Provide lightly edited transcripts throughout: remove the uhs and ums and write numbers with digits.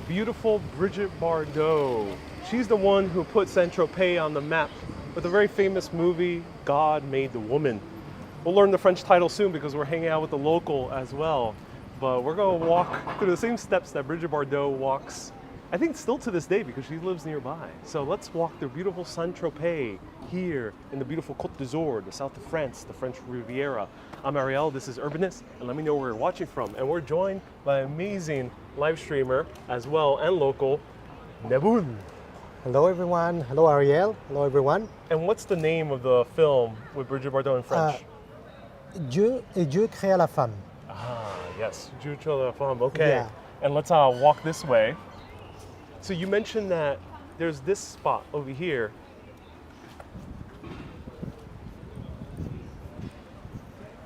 beautiful Brigitte Bardot. She's the one who put Saint-Tropez on the map with a very famous movie, God Made the Woman. We'll learn the French title soon because we're hanging out with the local as well. But we're going to walk through the same steps that Brigitte Bardot walks, I think still to this day because she lives nearby. So let's walk through beautiful Saint-Tropez here in the beautiful Côte d'Azur, the south of France, the French Riviera. I'm Ariel, this is Urbanist, and let me know where you're watching from. And we're joined by an amazing live streamer as well and local, Neboul. Hello everyone, hello Ariel, hello everyone. And what's the name of the film with Brigitte Bardot in French? Dieu créa la femme. Ah, yes, Dieu créa la femme, okay. Yeah. And let's walk this way. So you mentioned that there's this spot over here.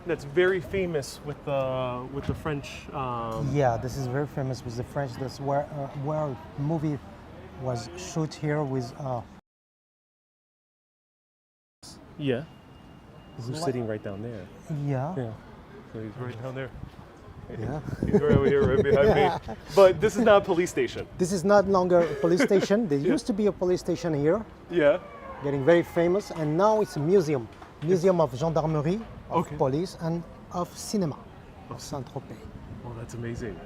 That's very famous with the French. Yeah, this is very famous with the French. That's where movie was shot here with. Yeah. He's sitting right down there. Yeah. Yeah. So he's right down there. Yeah. He's right over here, right behind me. But this is not a police station. This is not longer a police station. There used to be a police station here. Yeah. Getting very famous, and now it's a museum. Museum of Gendarmerie, of Okay. Police, and of Cinema of Saint-Tropez. Oh, that's amazing.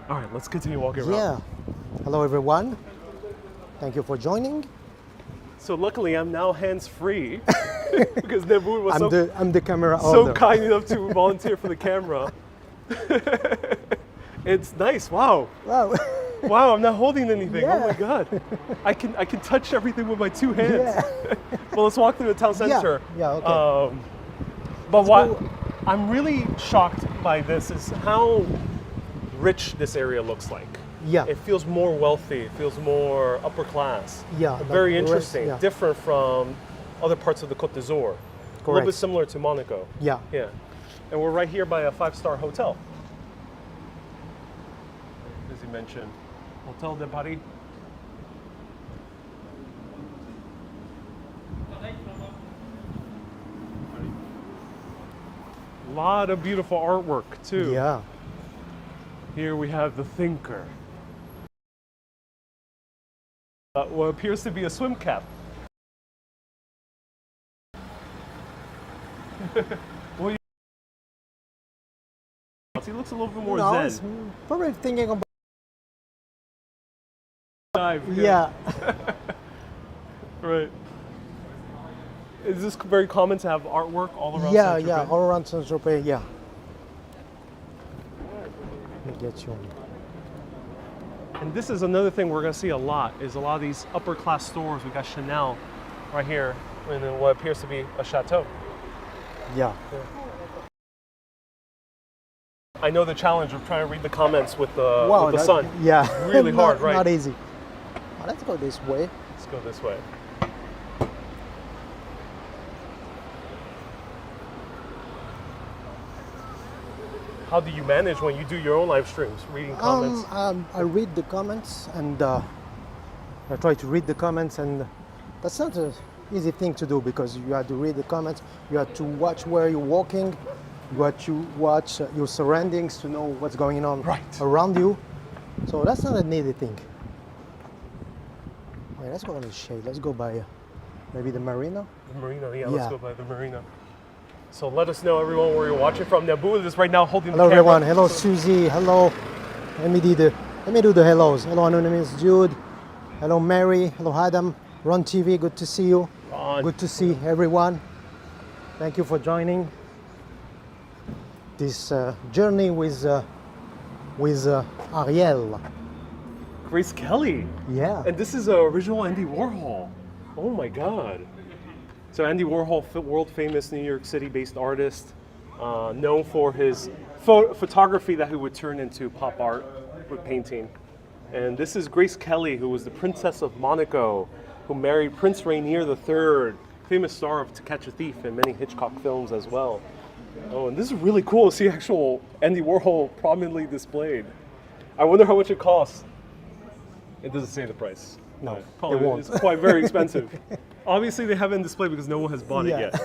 All right, let's continue walking around. Yeah. Hello everyone. Thank you for joining. So luckily, I'm now hands-free because Neboul was I'm the camera so holder. kind enough to volunteer for the camera. It's nice. Wow. Wow. Wow, I'm not holding anything. Yeah. Oh my god. I can touch everything with my two hands. Yeah. Well, let's walk through the town center. Yeah, okay. But Let's what go. I'm really shocked by this is how rich this area looks like. Yeah. It feels more wealthy. It feels more upper class. Yeah, Very the rest, interesting. yeah. Different from other parts of the Côte d'Azur. A little Correct. bit similar to Monaco. Yeah. Yeah. And we're right here by a 5-star hotel. As you mentioned, Hotel de Paris. A lot of beautiful artwork too. Yeah. Here we have the Thinker. What appears to be a swim cap. Well, he looks a little bit more No, it's zen. probably thinking about. Dive, Yeah. Right. Is this very common to have artwork all around Yeah, Saint-Tropez? yeah, all around Saint-Tropez, yeah. Let me get you on. And this is another thing we're going to see a lot, is a lot of these upper class stores. We got Chanel right here in what appears to be a chateau. Yeah. I know the challenge of trying to read the comments with the, Wow, with the sun. Yeah. Really hard, right? Not easy. Well, let's go this way. Let's go this way. How do you manage when you do your own live streams, reading comments? I read the comments and I try to read the comments, and that's not an easy thing to do because you have to read the comments, you have to watch where you're walking, you have to watch your surroundings to know what's going on around you. So that's not an easy thing. Wait, let's go on the shade. Let's go by maybe the marina. The marina, yeah, let's go by the marina. So let us know, everyone, where you're watching from. Neboul is right now holding Hello the camera. everyone. Hello Susie. Hello. Let me do the hellos. Hello Anonymous Jude. Hello Mary. Hello Adam. Ron TV. Good to see you. Ron. Good to see everyone. Thank you for joining this journey with Ariel. Grace Kelly. Yeah. And this is an original Andy Warhol. Oh my God. So Andy Warhol, world famous New York City based artist, known for his photography that he would turn into pop art with painting. And this is Grace Kelly, who was the Princess of Monaco, who married Prince Rainier III, famous star of To Catch a Thief and many Hitchcock films as well. Oh, and this is really cool to see actual Andy Warhol prominently displayed. I wonder how much it costs. It doesn't say the price. No, Probably it won't. It's quite very expensive. Obviously, they haven't displayed because no one has bought it Yeah. yet.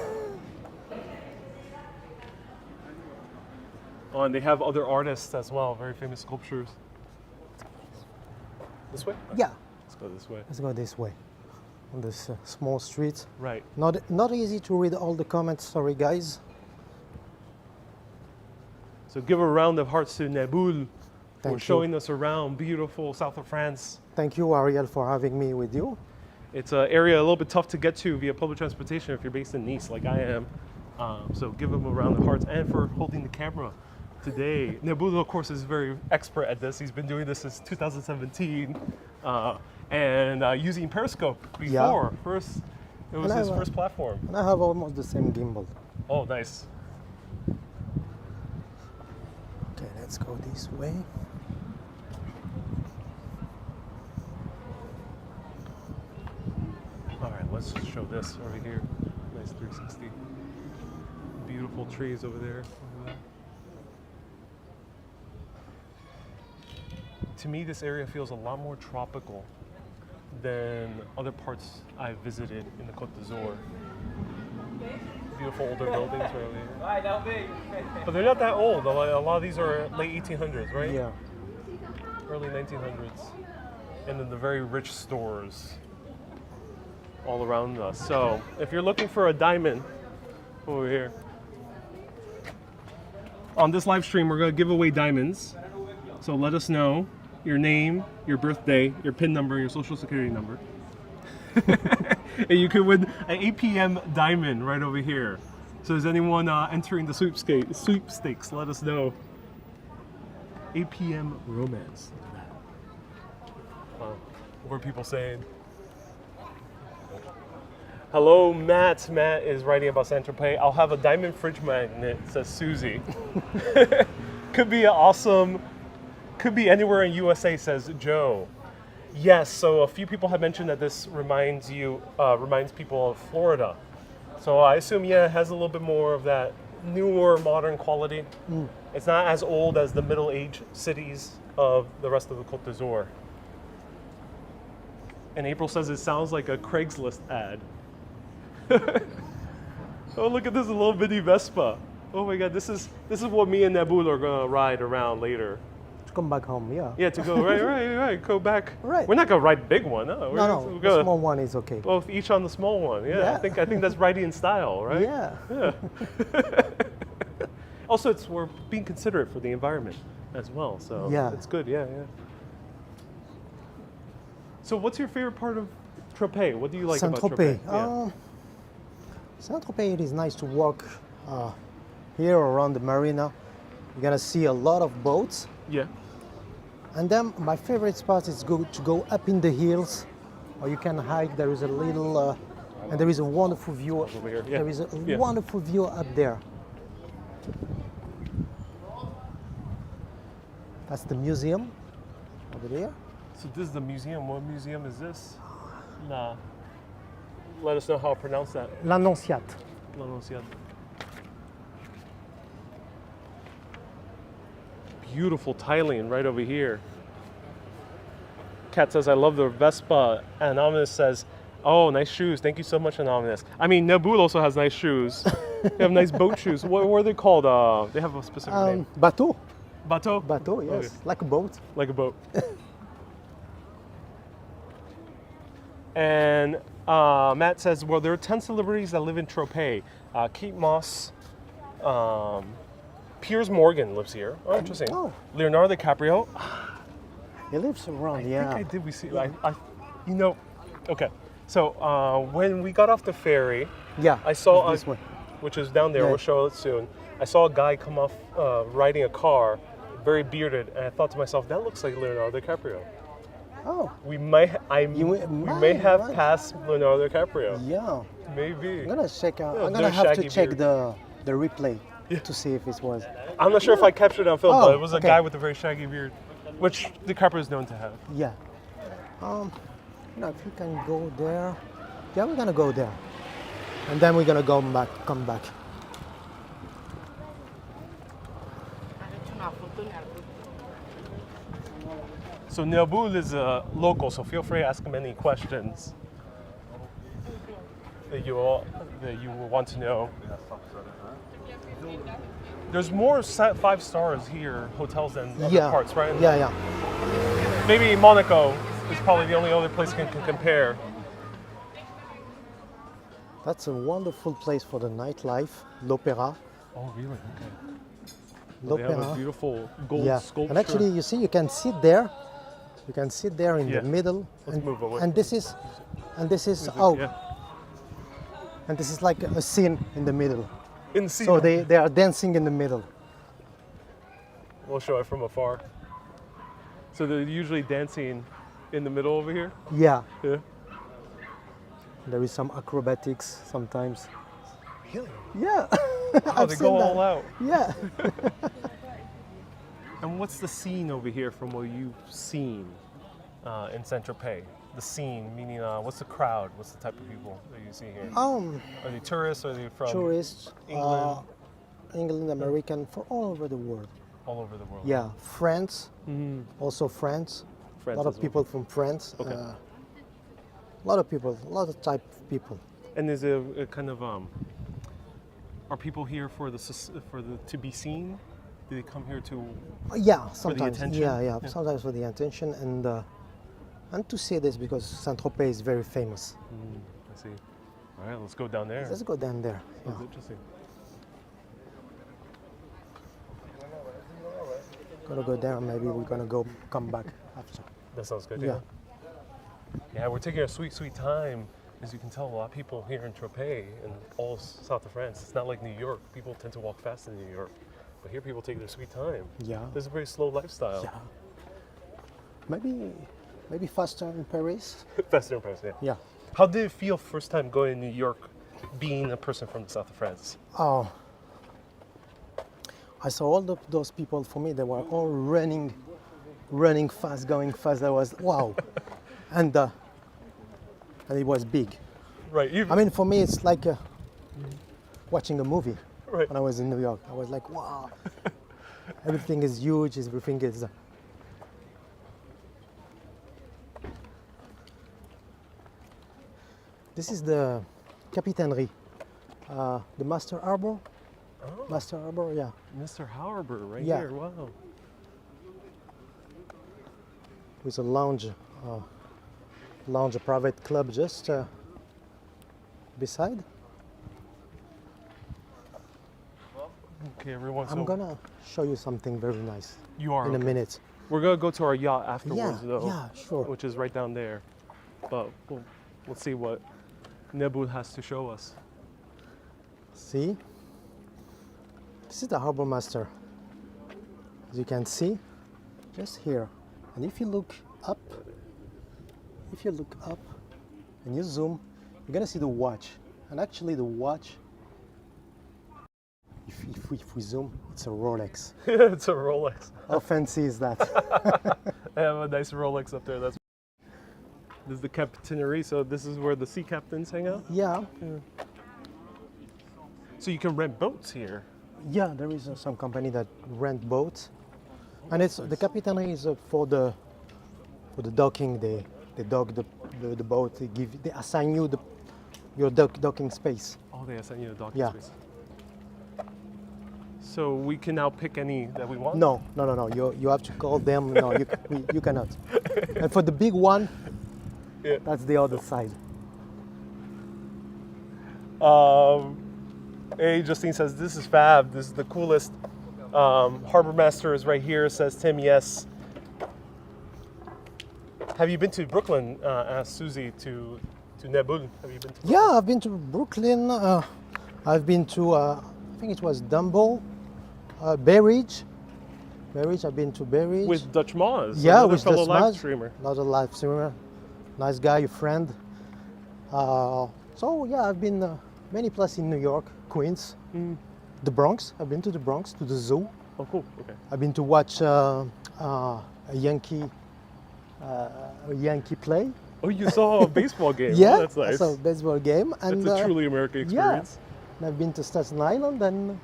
Oh, and they have other artists as well, very famous sculptures. This way? Yeah, Let's go this way. let's go this way on this small street. Right. Not easy to read all the comments. Sorry, guys. So give a round of hearts to Neboul for Thank you. showing us around beautiful south of France. Thank you, Ariel, for having me with you. It's an area a little bit tough to get to via public transportation if you're based in Nice, like I am. So give him a round of hearts, and for holding the camera today. Neboul, of course, is very expert at this. He's been doing this since 2017, and using Periscope before. Yeah. First, it was his first platform. And I have almost the same gimbal. Oh, nice. Okay, let's go this way. All right, let's show this over here. Nice 360. Beautiful trees over there. To me, this area feels a lot more tropical than other parts I've visited in the Côte d'Azur. Beautiful older buildings right over here. But they're not that old. A lot of these are late 1800s, right? Yeah. Early 1900s. And then the very rich stores all around us. So if you're looking for a diamond over here, on this live stream, we're going to give away diamonds. So let us know your name, your birthday, your PIN number, your social security number. And you can win an 8 p.m. diamond right over here. So is anyone entering the sweepstakes? Let us know. 8 p.m. romance. Wow. What are people saying? Hello, Matt. Matt is writing about Saint-Tropez. I'll have a diamond fridge magnet, says Susie. Could be awesome. Could be anywhere in USA, says Joe. Yes, so a few people have mentioned that this reminds people of Florida. So I assume, yeah, it has a little bit more of that newer, modern quality. It's not as old as the middle-aged cities of the rest of the Côte d'Azur. And April says it sounds like a Craigslist ad. Oh, look at this little mini Vespa. Oh my God, this is what me and Neboul are gonna ride around later. To come back home, yeah. Yeah, to go right, go back. Right. We're not gonna ride the big one. No, No, the small one is okay. Both each on the small one. Yeah, Yeah. I think that's riding in style, right? Yeah. Yeah. Also, we're being considerate for the environment as well, so Yeah. it's good. Yeah. So, what's your favorite part of Tropez? What do you like about Tropez? Saint-Tropez. Saint-Tropez, it is nice to walk here around the marina. You're gonna see a lot of boats. Yeah. And then my favorite spot is to go up in the hills, or you can hike. There is a little, and there is a wonderful view. Over here, yeah. There is a wonderful view up there. That's the museum over there. So this is the museum. What museum is this? Nah. Let us know how to pronounce that. L'Annonciade. L'Annonciade. Beautiful tiling right over here. Kat says, I love the Vespa. Anonymous says, oh, nice shoes. Thank you so much, Anonymous. I mean, Neboul also has nice shoes. They have nice boat shoes. What are they called? They have a specific name. Bateau. Bateau? Bateau, yes. Okay. Like a boat. Like a boat. And Matt says, well, there are 10 celebrities that live in Tropez. Kate Moss, Piers Morgan lives here. Oh, interesting. Oh. Leonardo DiCaprio. He lives around, I think I did. We see. Okay. So when we got off the ferry, Yeah. I saw this way. which is down there. Yeah. We'll show it soon. I saw a guy come off riding a car, very bearded, and I thought to myself, that looks like Leonardo DiCaprio. Oh, We may have right. passed Leonardo DiCaprio. yeah. Maybe. I'm gonna check out. Yeah, I'm gonna no have to shaggy check beard. the replay to see if it was. I'm not sure if I captured it on film, Oh, but it was a okay. guy with a very shaggy beard, which DiCaprio is known to have. Yeah. If you can go there. Yeah, we're gonna go there, and then we're gonna come back. So Neboul is a local, so feel free to ask him any questions that you will want to know. There's more 5 stars here, hotels than other parts, right? Yeah. Maybe Monaco It's probably the only other place can compare. That's a wonderful place for the nightlife, l'Opéra. Oh, really? Okay. Well, they have a L'Opéra. beautiful gold Yeah, sculpture. and actually, you see, you can sit there. You can sit there in Yeah. the middle. Let's move away. And this is Yeah. and this is like a scene in the middle. In the sea. So they are dancing in the middle. We'll show it from afar. So they're usually dancing in the middle over here. Yeah, Yeah. there is some acrobatics sometimes. Really? Yeah, Oh, I've they seen go that. all out. Yeah. And what's the scene over here from what you've seen in Saint-Tropez? The scene, meaning what's the crowd? What's the type of people that you see here? Are they tourists? Are they from Tourists, England? England, American, for all over the world. All over the world? Yeah, France, Mm-hmm. also France. France A lot as of well. people from France. Okay. A lot of people, a lot of type of people. And is it a kind of are people here for the to be seen? Do they come here to? Yeah, sometimes. attention? Yeah, Yeah. sometimes for the attention and to see this because Saint-Tropez is very famous. I see. All right, let's go down there. Let's go down there. Yeah. That's interesting. Gonna go there. Maybe we're gonna come back after. That sounds good. Yeah. Yeah, we're taking a sweet, sweet time. As you can tell, a lot of people here in Tropez and all south of France. It's not like New York. People tend to walk fast in New York, but here people take their sweet time. Yeah. There's a very slow lifestyle. Yeah. Maybe faster in Paris. Faster in Paris, yeah. Yeah. How did it feel first time going to New York, being a person from the south of France? Oh. I saw all those people. For me, they were all running fast, going fast. I was wow, and it was big. Right. I mean, for me, it's like watching a movie. Right. When I was in New York, I was like, wow, everything is huge. Everything is. This is the Capitainerie, the Master Harbor. Oh, Master Harbor, yeah. Mr. Harbor, right Yeah. here. Wow. With a lounge, a private club just beside. Okay, everyone. I'm gonna show you something very nice You are in a okay. minute. We're gonna go to our yacht afterwards, Yeah, though. yeah, sure. Which is right down there. But we'll see what Neboul has to show us. See? This is the Harbor Master. As you can see, just here. And if you look up, and you zoom, you're gonna see the watch. And actually the watch, if we zoom, it's a Rolex. It's a Rolex. How fancy is that? I have a nice Rolex up there. This is the Capitainerie, so this is where the sea captains hang out. Yeah, So you can rent boats here. yeah, there is some company that rent boats. And it's the Capitainerie is for the docking. They dock the boat. They assign you your docking space. Oh, they assign you a docking Yeah. space. So we can now pick any that we want? No. You have to call them. No, you cannot. And for the big one, Yeah. that's the other side. Hey, Justine says, this is fab. This is the coolest. Harbor Master is right here, says Tim, yes. Have you been to Brooklyn? Asked Susie to Neboul. Have you been to Yeah, I've been to Brooklyn. I've been to I think it was Dumbo, Bay Ridge. I've been to Bay Ridge. With Dutch Moz, yeah, another with fellow Dutch live Moz, streamer. another live streamer, nice guy, a friend. So yeah, I've been many places in New York, Queens, the Bronx. I've been to the Bronx, to the zoo. Oh, cool. Okay. I've been to watch a Yankee play. Oh, you saw a baseball game. Yeah, Oh, that's nice. I saw a baseball game, and That's a truly American experience. and I've been to Staten Island and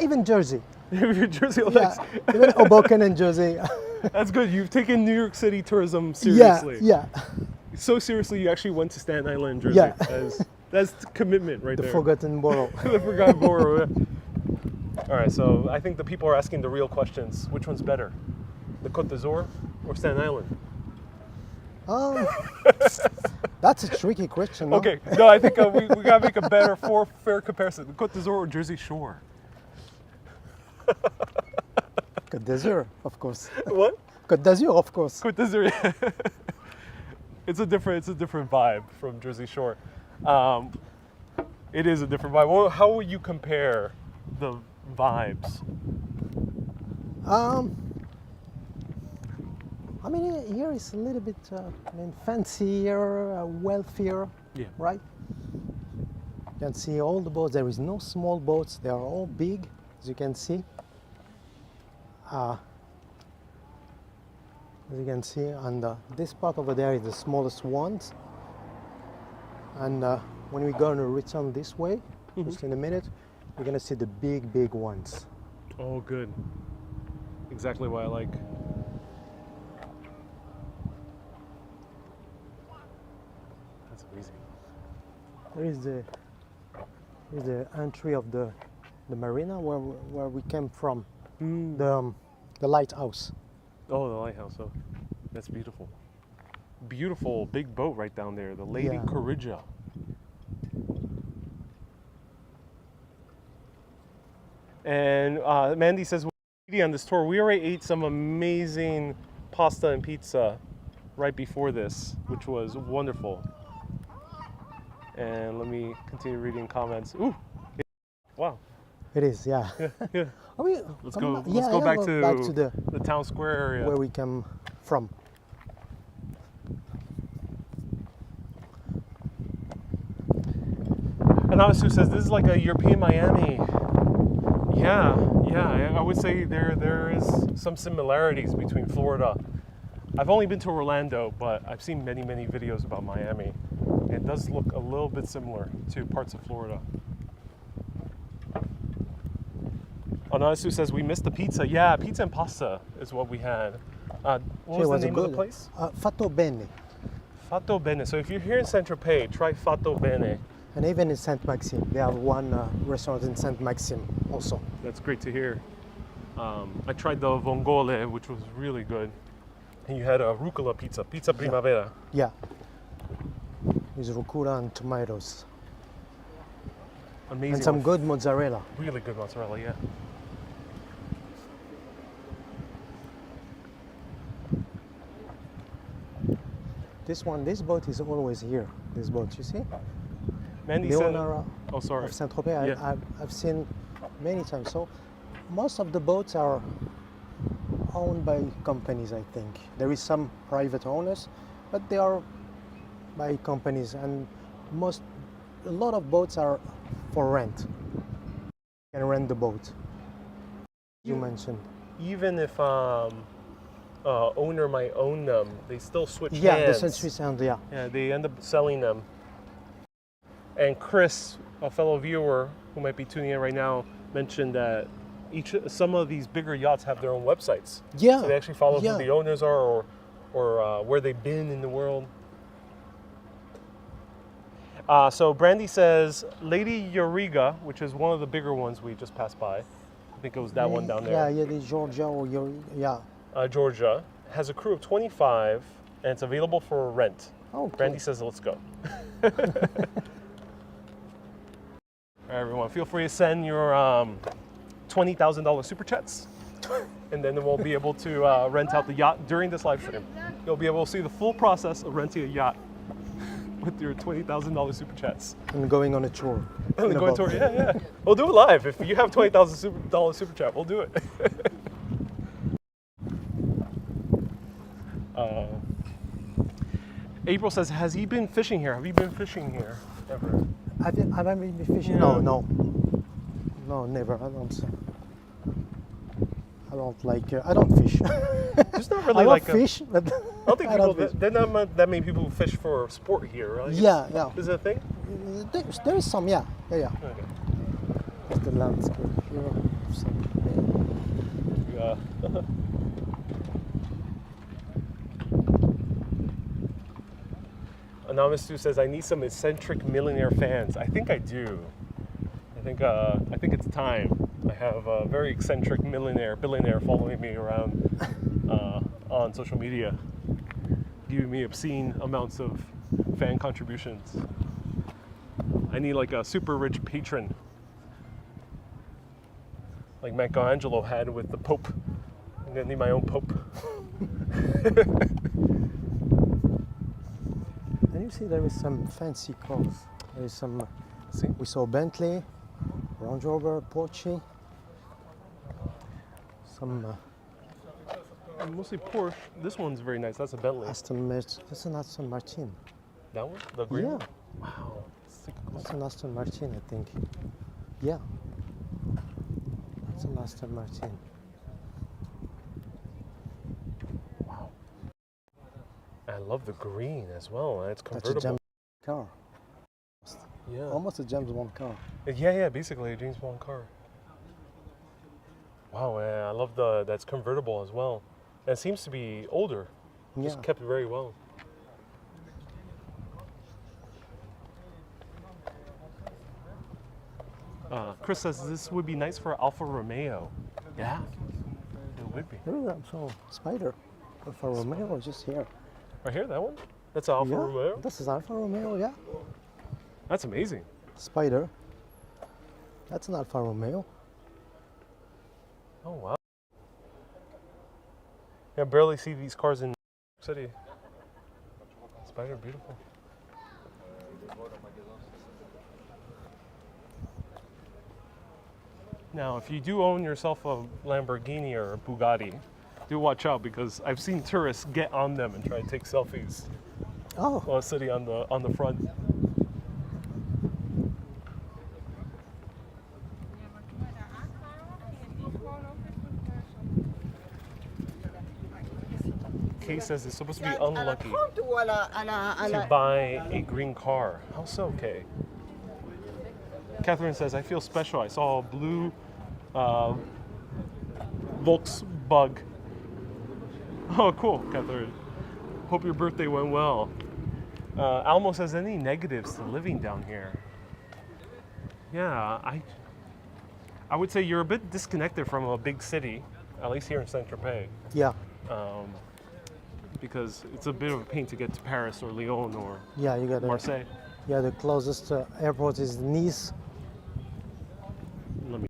even Jersey. Your Jersey, oh, Yeah, that's, even Hoboken and Jersey. that's good. You've taken New York City tourism yeah, seriously. yeah. So seriously, you actually went to Staten Island, Jersey. Yeah. That's commitment right The there. forgotten borough. The forgotten borough. All right, so I think the people are asking the real questions. Which one's better, the Côte d'Azur or Staten Island? That's a tricky question. No? Okay, no, I think we gotta make a better, fair comparison. Côte d'Azur or Jersey Shore? Côte d'Azur, of course. What? Côte d'Azur, of course. Côte d'Azur. Yeah. It's a different vibe from Jersey Shore. It is a different vibe. Well, how would you compare the vibes? I mean, here is a little bit, fancier, wealthier, Yeah. right? You can see all the boats. There is no small boats. They are all big, as you can see. As you can see, and this part over there is the smallest ones. And when we're going to return this way, just in a minute, we're going to see the big ones. Oh, good. Exactly what I like. That's amazing. There is the entry of the marina where we came from, the lighthouse. Oh, the lighthouse. Oh, that's beautiful. Beautiful big boat right down there, the Lady Yeah. Courage. And Mandy says, on this tour, we already ate some amazing pasta and pizza right before this, which was wonderful. And let me continue reading comments. Ooh, wow. It is, yeah. Yeah. Are we, Let's come go. back- Let's yeah, go yeah, back go to, back to the town square area. where we came from. And Anasu says this is like a European Miami. Yeah, I would say there is some similarities between Florida. I've only been to Orlando, but I've seen many videos about Miami. It does look a little bit similar to parts of Florida. Anasu says we missed the pizza. Yeah, pizza and pasta is what we had. What was the name of the place? Fatto Bene. Fatto Bene. So if you're here in Saint-Tropez, try Fatto Bene. And even in Saint Maxime, they have one restaurant in Saint Maxime also. That's great to hear. I tried the vongole, which was really good. And you had a rucola pizza primavera. Yeah. With rucola and tomatoes. Amazing. And some with good mozzarella. really good mozzarella, yeah. This boat is always here. This boat, you see? Mandy The said, owner oh sorry. of Saint Tropez, Yeah. I've seen many times. So most of the boats are owned by companies, I think. There is some private owners, but they are by companies, and a lot of boats are for rent. You can rent the boat. You mentioned. Even if owner might own them, they still switch Yeah, the hands. Century Sound, yeah. Yeah, they end up selling them. And Chris, a fellow viewer who might be tuning in right now, mentioned that some of these bigger yachts have their own websites. Yeah. So they actually follow yeah. who the owners are or where they've been in the world. So Brandy says Lady Eureka, which is one of the bigger ones we just passed by. I think it was that one down there. Yeah, the Georgia or yeah. Georgia has a crew of 25 and it's available for rent. Okay. Brandy says, let's go. All right, everyone, feel free to send your $20,000 super chats, and then we'll be able to rent out the yacht during this live stream. You'll be able to see the full process of renting a yacht with your $20,000 super chats. And going on a tour. And going tour, yeah. We'll do it live. If you have $20,000 super chat, we'll do it. April says, has he been fishing here? Have you been fishing here ever? Have I been fishing? Yeah. No, never. I don't like. I don't fish. There's not really I like don't fish, but I don't think I don't fish. there's not that many people who fish for sport here, right? Yeah. Is that a thing? There is some, yeah. Okay. It's the landscape here. Yeah. Anonymous Stu says, I need some eccentric millionaire fans. I think I do. I think it's time. I have a very eccentric billionaire following me around on social media. giving me obscene amounts of fan contributions. I need like a super rich patron, like Michelangelo had with the Pope. I'm gonna need my own Pope. And you see there is some fancy cars. There is some, See? we saw Bentley, Range Rover, Porsche, some Mostly Porsche. This one's very nice. That's a Bentley. Aston Martin. That's an Aston Martin. That one? The green Yeah. one? Wow. Let's take a closer. That's an Aston Martin, I think. Yeah. That's an Aston Martin. Wow. I love the green as well. It's That's a convertible. James car. Yeah. Almost a James Bond car. Yeah, basically a James Bond car. Wow, man, I love that's convertible as well. And it seems to be older. Yeah. Just kept very well. Chris says this would be nice for Alfa Romeo. Yeah, it would be. Look at that, so Spider. Alfa Romeo just here. Right here, that one? That's an Alfa Yeah, Romeo? this is Alfa Romeo, yeah. That's amazing. Spider. That's an Alfa Romeo. Oh, wow. I barely see these cars in New York City. Spider, beautiful. Now, if you do own yourself a Lamborghini or a Bugatti, do watch out because I've seen tourists get on them and try to take selfies Oh, while sitting on the front. Kay says it's supposed to be unlucky to buy a green car. How so, Kay? Catherine says, I feel special. I saw a blue Volksbug. Oh, cool, Catherine. Hope your birthday went well. Almo says, any negatives to living down here? Yeah, I would say you're a bit disconnected from a big city, at least here in Saint-Tropez. yeah. Because it's a bit of a pain to get to Paris or Lyon or Yeah, you got Marseille. Yeah, the closest airport is Nice. Let me.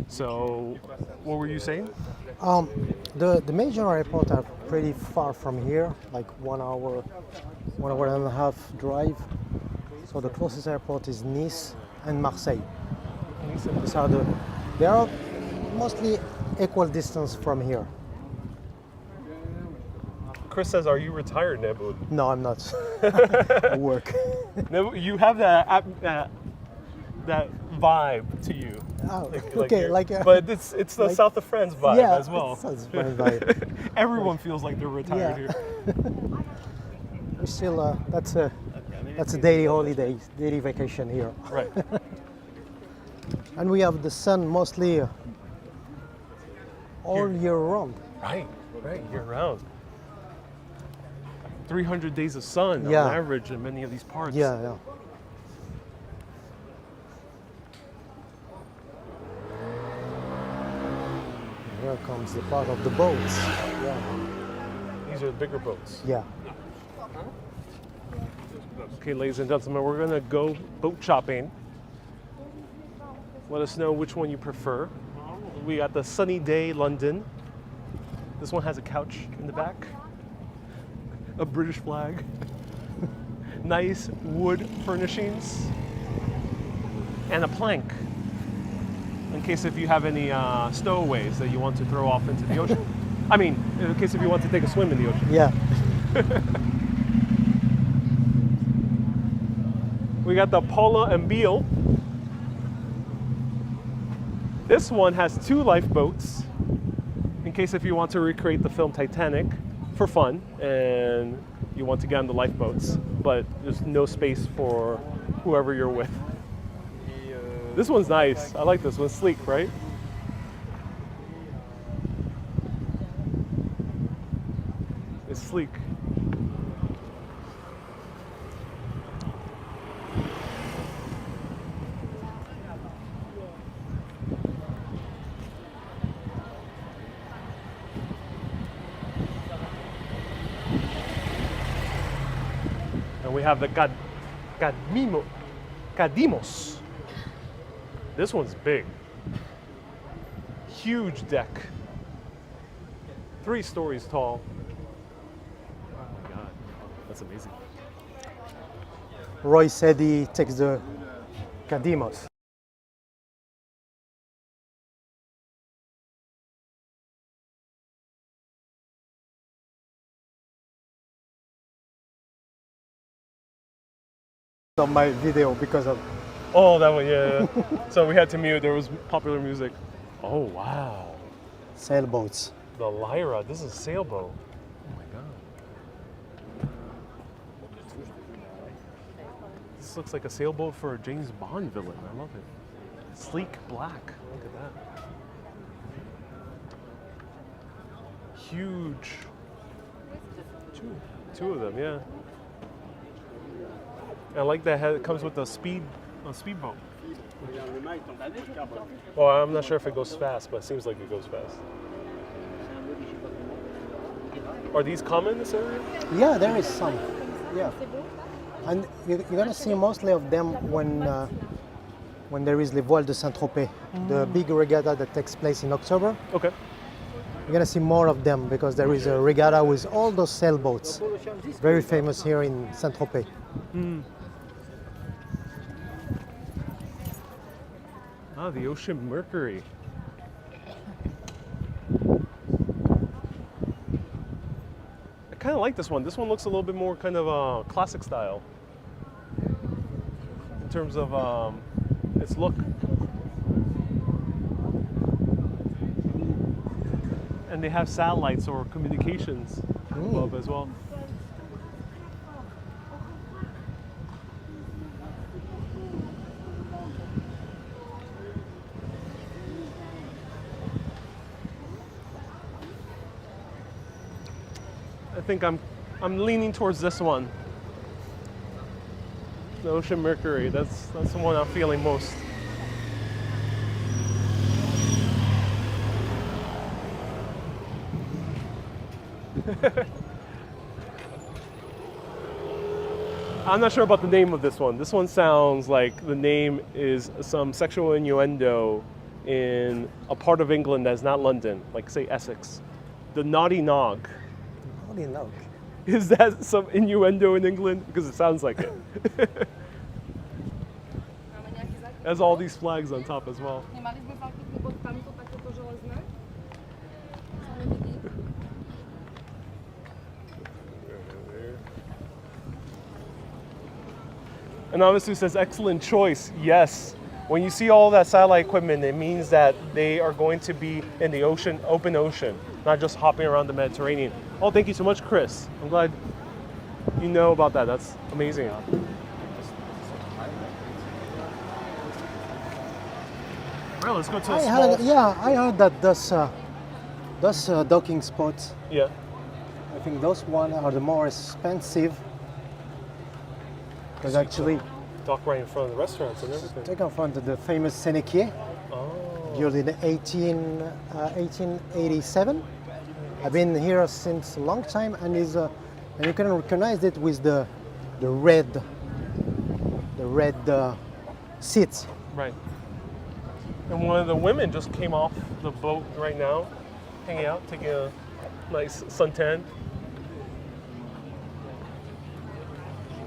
So, what were you saying? The major airports are pretty far from here, like 1 hour, 1 hour and a half drive. So the closest airport is Nice and Marseille. These are they are mostly equal distance from here. Chris says, "Are you retired, Neboul?" No, I'm not. I work. Neboul, you have that vibe to you. Oh, Like okay, but it's the like- South of France vibe yeah, as well. That's fine vibe. Everyone feels like they're retired Yeah. here. We still that's a daily holiday, daily vacation here, Right. and we have the sun mostly all year round. Right. Year round. 300 days of sun Yeah. on average in many of these parts. Yeah. Here comes the part of the boats. Yeah. These are the bigger boats. Yeah. Okay, ladies and gentlemen, we're gonna go boat shopping. Let us know which one you prefer. We got the Sunny Day London. This one has a couch in the back, a British flag, nice wood furnishings, and a plank in case if you have any stowaways that you want to throw off into the ocean. I mean, in case if you want to take a swim in the ocean. Yeah. We got the Paula and Beale. This one has 2 lifeboats in case if you want to recreate the film Titanic for fun and you want to get on the lifeboats, but there's no space for whoever you're with. This one's nice. I like this one. Sleek, right? It's sleek. And we have the Cadimos. This one's big. Huge deck. 3 stories tall. Oh my God, that's amazing. Roy said he takes the Cadimos. On my video because of Oh, that one, yeah. So we had to mute. There was popular music. Oh wow, sailboats. the Lyra. This is a sailboat. Oh my God. This looks like a sailboat for a James Bond villain. I love it. Sleek black. Look at that. Huge. Two of them, yeah. I like that it comes with a speedboat. Well, I'm not sure if it goes fast, but it seems like it goes fast. Are these common in this area? Yeah, there is some. Yeah, and you're gonna see mostly of them when there is Le Voile de Saint-Tropez, the big regatta that takes place in October. Okay. You're gonna see more of them because there is a regatta with all those sailboats, very famous here in Saint-Tropez. Ah, the Ocean Mercury. I kind of like this one. This one looks a little bit more kind of classic style in terms of its look. And they have satellites or communications above as well. I think I'm leaning towards this one. The Ocean Mercury. That's the one I'm feeling most. I'm not sure about the name of this one. This one sounds like the name is some sexual innuendo in a part of England that's not London, like say Essex. The Naughty Nog. How do you know? Is that some innuendo in England? Because it sounds like it. Has all these flags on top as well. And obviously it says excellent choice. Yes. When you see all that satellite equipment, it means that they are going to be in the ocean, open ocean, not just hopping around the Mediterranean. Oh, thank you so much, Chris. I'm glad you know about that. That's amazing. All right, let's go to a small... I heard that those docking spots, Yeah. I think those one are the more expensive. Because actually, Dock right in front of the restaurants and everything. take in front of the famous Sénéquier, Oh. built in 1887. I've been here since a long time, and and you can recognize it with the red seats. Right. And one of the women just came off the boat right now, hanging out, taking a nice suntan.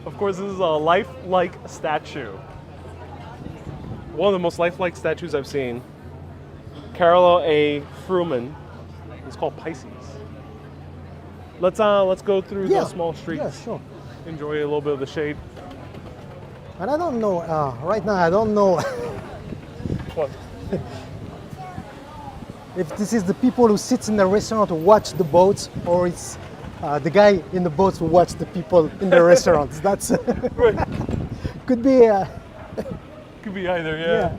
Of course, this is a lifelike statue. One of the most lifelike statues I've seen. Carol A. Fruman. It's called Pisces. Let's go through the small streets. Yeah, sure. Enjoy a little bit of the shade. And I don't know, right now I don't know What? if this is the people who sit in the restaurant to watch the boats, or it's the guy in the boats who watch the people in the restaurants. That's Right. could be. Could be either, yeah.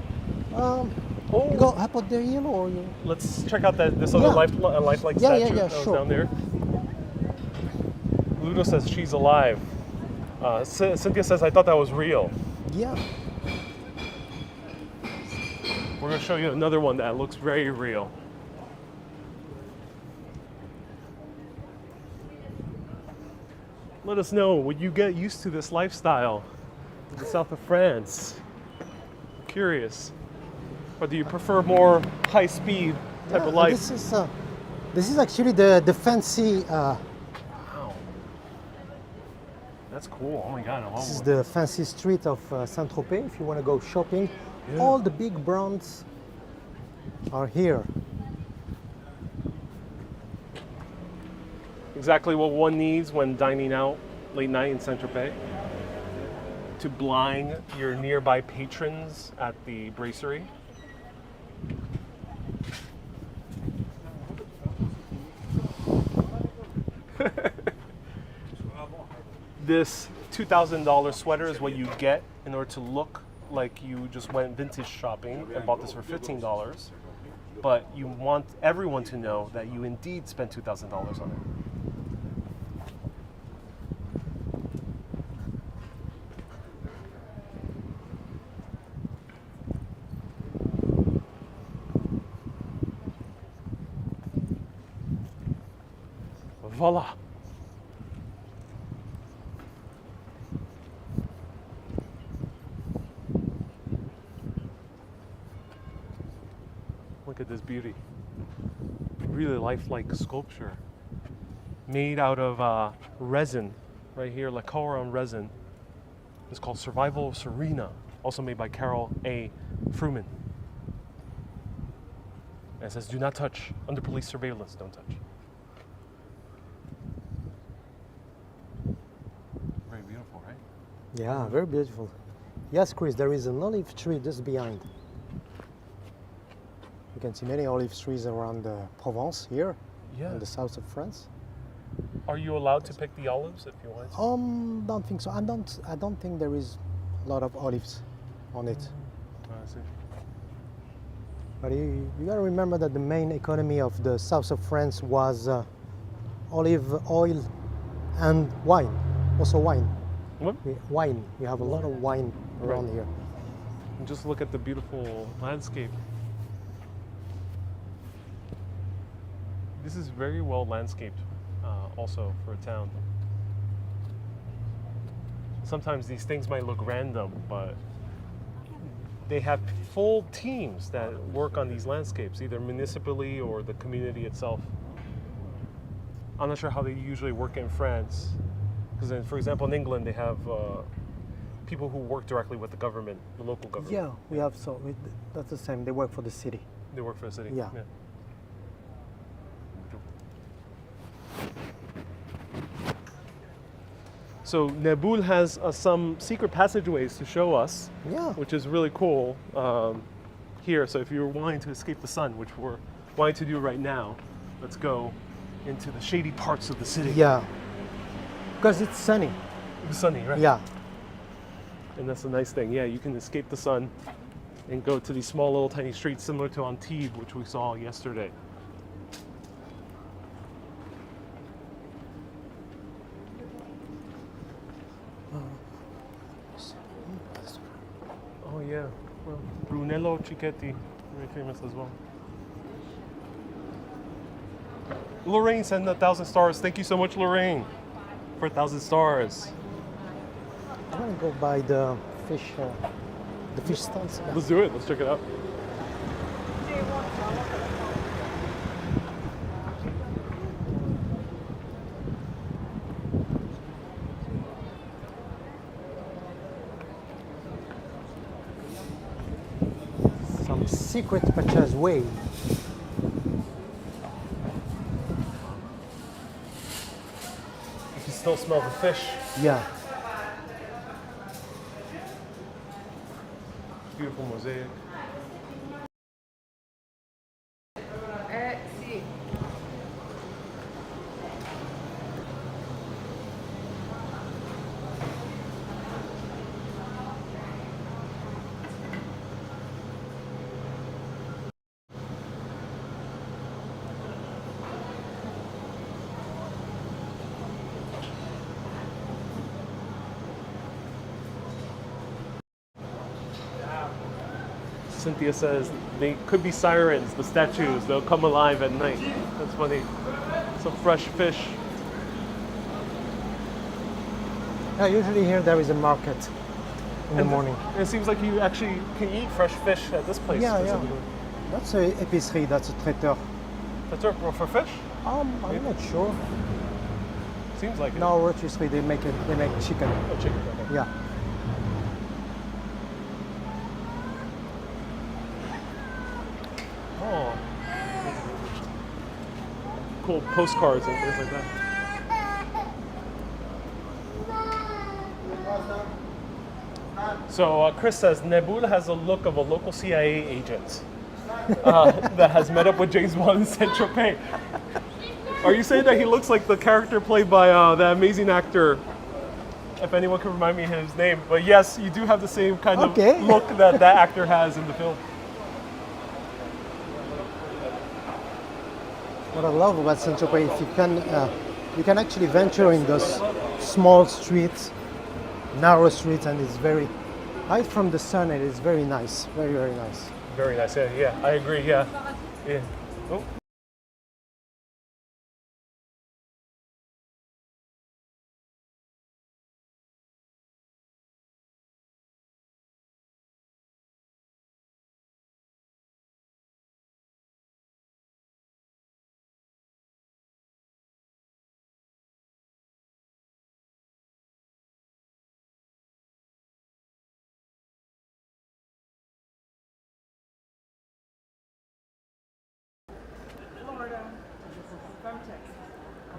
You go up on the hill or you? Let's check out this other Yeah. lifelike Yeah, statue yeah, that was sure. down there. Ludo says she's alive. Cynthia says, I thought that was real. Yeah. We're going to show you another one that looks very real. Let us know, would you get used to this lifestyle in the south of France? Curious. Or do you prefer more high-speed type of life? This is actually the fancy. Wow. That's cool. Oh my God. I This is love the fancy street of Saint Tropez. If you want to go shopping, Yeah. all the big brands are here. exactly what one needs when dining out late night in Saint Tropez. To blind your nearby patrons at the brasserie. This $2,000 sweater is what you get in order to look like you just went vintage shopping and bought this for $15. But you want everyone to know that you indeed spent $2,000 on it. Voila. Look at this beauty. Really lifelike sculpture. Made out of resin. Right here, Theorem resin. It's called Survival of Serena. Also made by Carol A. Fruman. And it says, do not touch. Under police surveillance, don't touch. Very beautiful, right? Yeah, very beautiful. Yes, Chris, there is an olive tree just behind. You can see many olive trees around Provence here, Yeah. in the south of France. Are you allowed to pick the olives if you want to? Don't think so. I don't think there is a lot of olives on it. I see. But you gotta remember that the main economy of the south of France was olive oil and wine. Also wine. What? Wine. We have a lot of wine around here. And just look at the beautiful landscape. This is very well landscaped, also for a town. Sometimes these things might look random, but they have full teams that work on these landscapes, either municipally or the community itself. I'm not sure how they usually work in France, because for example in England they have people who work directly with the government, the local government. Yeah, we have that's the same. They work for the city. They work for the city. Yeah. So Neboul has some secret passageways to show us, Yeah. which is really cool here. So if you're wanting to escape the sun, which we're wanting to do right now, let's go into the shady parts of the city. Yeah. Because it's sunny. It's sunny, right? Yeah. And that's a nice thing. Yeah, you can escape the sun and go to these small little tiny streets similar to Antibes, which we saw yesterday. Oh yeah, well, Brunello Cicchetti, very famous as well. Lorraine sent 1,000 stars. Thank you so much, Lorraine, for 1,000 stars. I want to go by the fish stands. Yeah. Let's do it. Let's check it out. Some secret passageway. You can still smell the fish. Yeah. Beautiful mosaic. Sì. Cynthia says they could be sirens, the statues. They'll come alive at night. That's funny. Some fresh fish. Yeah, usually here there is a market in the morning. It seems like you actually can eat fresh fish at this place. Yeah, yeah. specifically. That's a épicerie, that's a traiteur. That's it for fish? I'm not sure. Seems like it. No, rotisserie, they make chicken. Oh, chicken. Okay. Yeah. Oh. Cool postcards and things like that. So Chris says Neboul has a look of a local CIA agent that has met up with James Bond in Saint Tropez. Are you saying that he looks like the character played by that amazing actor? If anyone can remind me his name, but yes, you do have the same kind of look that that actor has in the film. What I love about Saint Tropez, if you can actually venture in those small streets, narrow streets, and it's very, right from the sun, it is very nice, very, very nice. Very nice, yeah, I agree, yeah. Oh.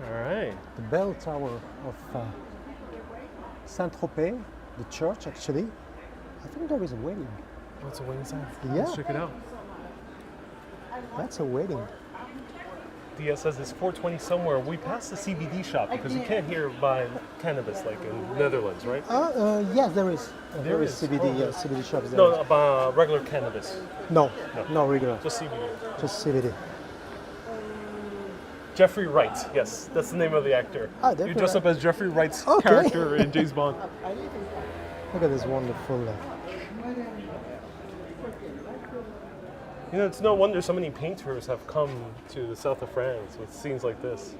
All right. The bell tower of Saint-Tropez, the church actually, I think there is a wedding. What's a wedding sign? Yeah. Let's check it out. That's a wedding. Dia says it's 420 somewhere. We passed the CBD shop because you can't here buy cannabis like in Netherlands, right? Yes, there is. There is CBD, Oh, yeah, CBD shops there. No, regular cannabis. No, regular. Just CBD. Just CBD. Jeffrey Wright, yes, that's the name of the actor. You dress up as Jeffrey Wright's character in James Bond. Look at this wonderful. You know, it's no wonder so many painters have come to the south of France with scenes like this.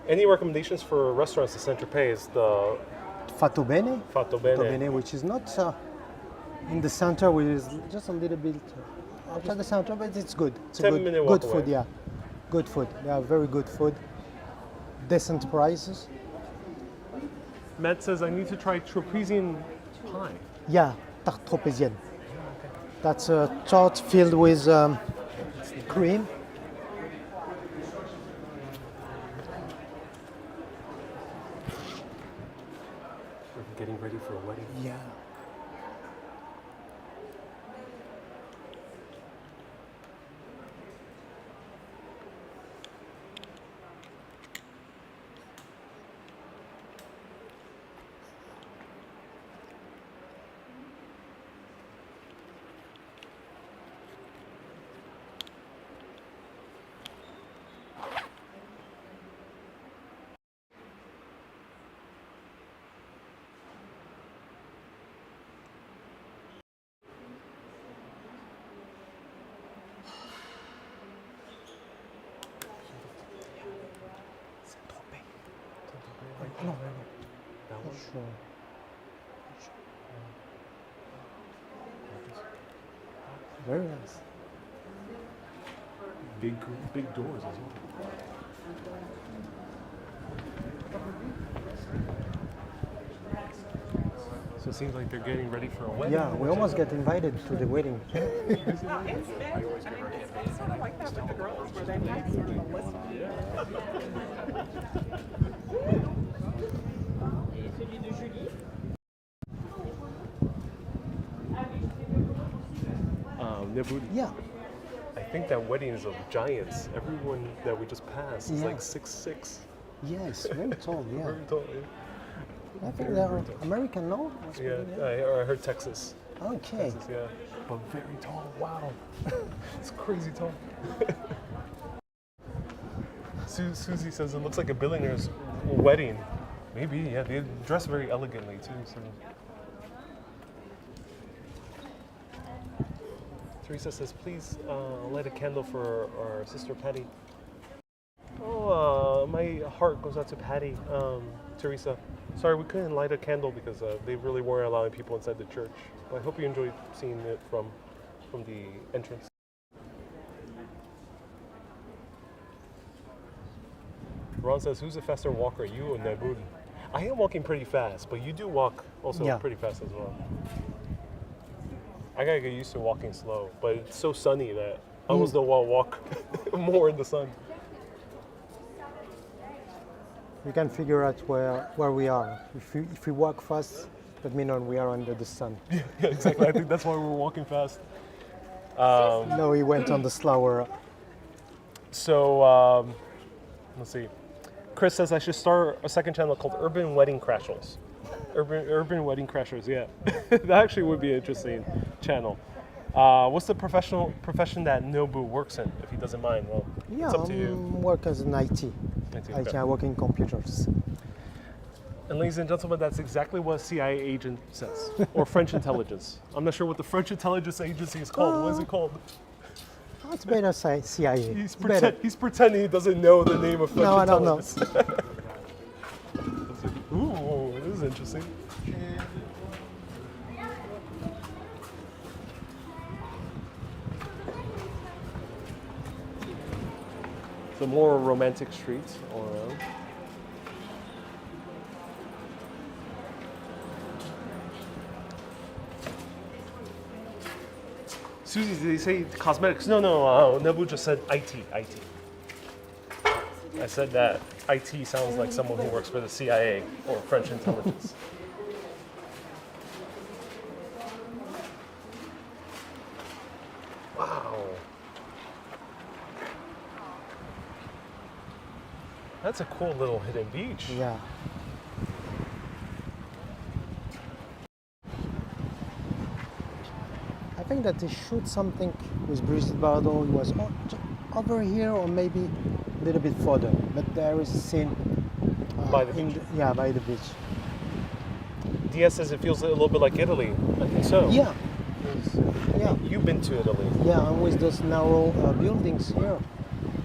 Any recommendations for restaurants in Saint-Tropez? The Fatto Bene. Fatto Bene. Which is not in the center, which is just a little bit outside the center, but it's good. It's 10-minute good walk food, away. yeah. Good food. They have very good food. Decent prices. Matt says I need to try Tropezian pie. Yeah, tarte tropézienne. That's a tart filled with cream. We're getting ready for a wedding. Yeah. No. That one? Sure. Very nice. Big doors as well. So it seems like they're getting ready for a wedding. Yeah, we almost get invited to the wedding. It's sort of like that with the girls, where they have sort of a list. Neboul, Yeah. I think that wedding is of giants. Everyone that we just passed is like 6'6". Yes, very tall, yeah. Very tall, yeah. I think they're American, no? Yeah, I heard Texas. Okay. Texas, yeah. But very tall. Wow. It's crazy tall. Susie says it looks like a billionaire's wedding. Maybe, yeah. They dress very elegantly too. So. Teresa says, please light a candle for our sister Patty. Oh, my heart goes out to Patty, Teresa. Sorry, we couldn't light a candle because they really weren't allowing people inside the church. But I hope you enjoyed seeing it from the entrance. Ron says, who's a faster walker, you or Neboul? I am walking pretty fast, but you do walk also pretty fast as well. I gotta get used to walking slow, but it's so sunny that I almost don't want to walk more in the sun. You can figure out where we are. If we walk fast, that means we are under the sun. Yeah, exactly. I think that's why we're walking fast. No, we went on the slower. So, let's see. Chris says I should start a second channel called Urban Wedding Crashers. Urban Wedding Crashers, yeah. That actually would be an interesting channel. What's the profession that Neboul works in, if he doesn't mind? Well, it's up to you. I work as an IT. Okay. I work in computers. And ladies and gentlemen, that's exactly what a CIA agent says, or French intelligence. I'm not sure what the French intelligence agency is called. What is it called? It's better say CIA. He's pretending he doesn't know the name of French intelligence. No, I don't know. Ooh, this is interesting. The more romantic streets all around. Susie, did they say cosmetics? No, Neboul just said IT. I said that IT sounds like someone who works for the CIA or French intelligence. Wow. That's a cool little hidden beach. Yeah. I think that they shoot something with Brigitte Bardot. It was over here or maybe a little bit further. But there is a scene by the beach. By the beach. Diaz says it feels a little bit like Italy. I think so. Yeah. Yeah. You've been to Italy. Yeah, and with those narrow buildings here,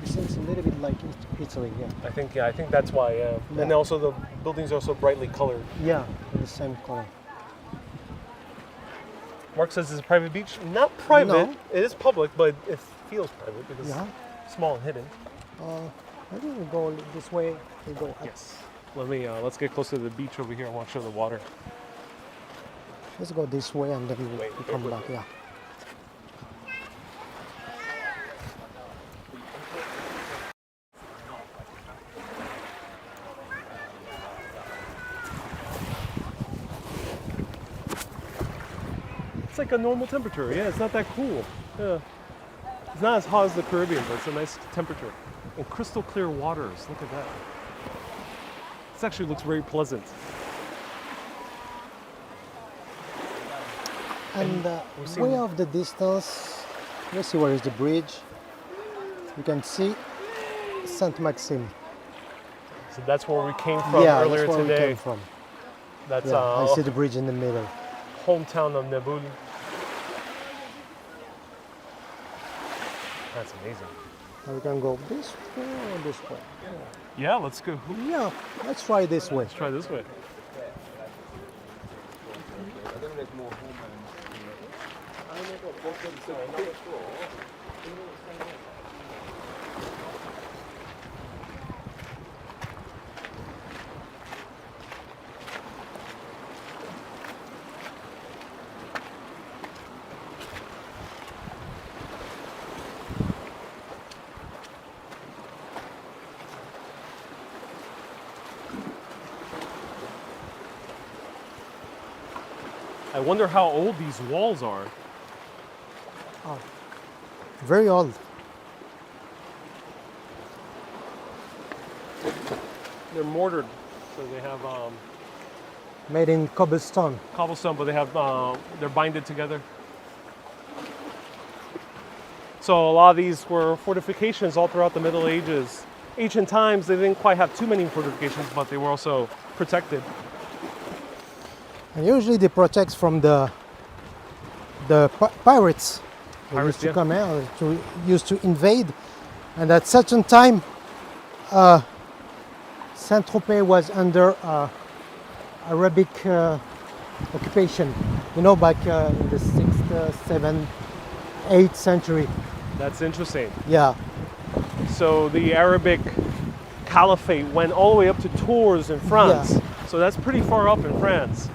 it seems a little bit like Italy. Yeah. I think that's why. Yeah. And also the buildings are so brightly colored. Yeah, the same color. Mark says it's a private beach. Not private. No. It is public, but it feels private because it's small and hidden. Maybe we go this way. We go up. Yes. Let's get closer to the beach over here. I want to show the water. Let's go this way and then we come back. Yeah. It's like a normal temperature. Yeah, it's not that cool. Yeah. It's not as hot as the Caribbean, but it's a nice temperature. And crystal clear waters. Look at that. This actually looks very pleasant. And way off the distance, let's see where is the bridge. You can see Saint-Maxime. So that's where we came from earlier that's where today. We came from. That's I see the bridge in the middle. Hometown of Neboul. That's amazing. Now we can go this way or this way. Yeah, let's go. Yeah, let's try this way. Let's try this way. I wonder how old these walls are. Oh, very old. They're mortared, so they have Made in cobblestone. cobblestone, but they have they're binded together. So a lot of these were fortifications all throughout the Middle Ages. Ancient times, they didn't quite have too many fortifications, but they were also protected. And usually they protect from the pirates. They Pirates, used to yeah. come here, used to invade, and at certain time, Saint-Tropez was under Arabic occupation. You know, back in the 6th, 7th, 8th century. That's interesting. Yeah, So the Arabic Caliphate went all the way up to Tours in France. Yeah. So that's pretty far up in France.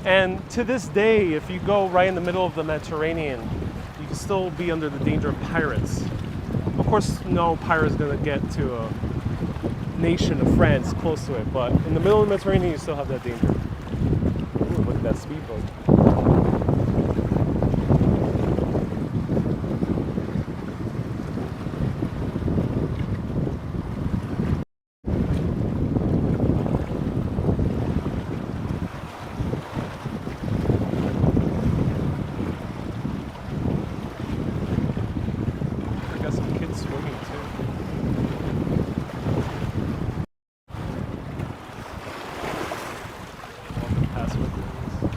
And to this day, if you go right in the middle of the Mediterranean, you can still be under the danger of pirates. Of course, no pirate is going to get to a nation of France close to it, but in the middle of the Mediterranean, you still have that danger. Ooh, look at that speedboat. I got some kids swimming too. Walking past with these.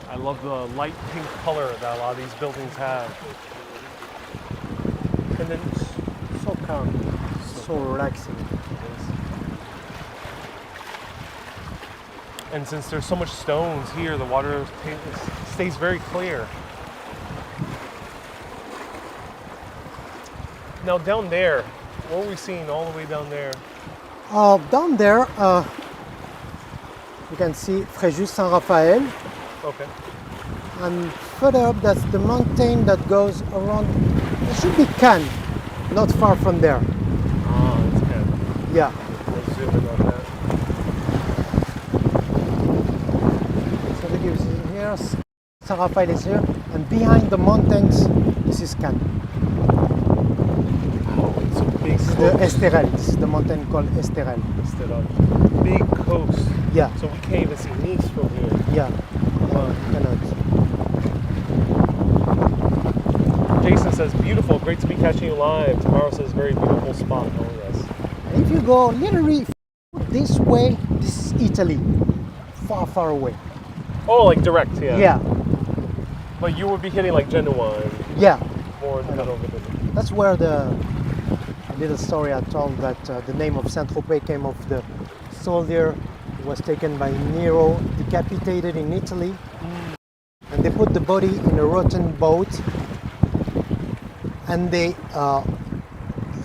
I love the light pink color that a lot of these buildings have. And then so calm. so relaxing. And since there's so much stones here, the water stays very clear. Now down there, what are we seeing all the way down there? Down there, you can see Fréjus Saint-Raphaël, Okay. and further up, that's the mountain that goes around. It should be Cannes, not far from there. Oh, it's good. Yeah. Let's zoom in on that. So they give you here, Saint-Raphaël is here, and behind the mountains, this is Cannes. Oh, it's a big This is coast. the Esterel. This is the mountain called Esterel. Instead of big coast. Yeah, So we can't even see Nice from here. yeah. Cannot. Jason says, beautiful, great to be catching you live. Tomorrow says, very beautiful spot. Oh, yes. If you go literally this way, this is Italy. Far, far away. Oh, like direct, yeah. Yeah, But you would be hitting like Genoa and yeah. more in the middle of it. That's where the little story I told that the name of Saint-Tropez came of the soldier who was taken by Nero, decapitated in Italy, and they put the body in a rotten boat, and they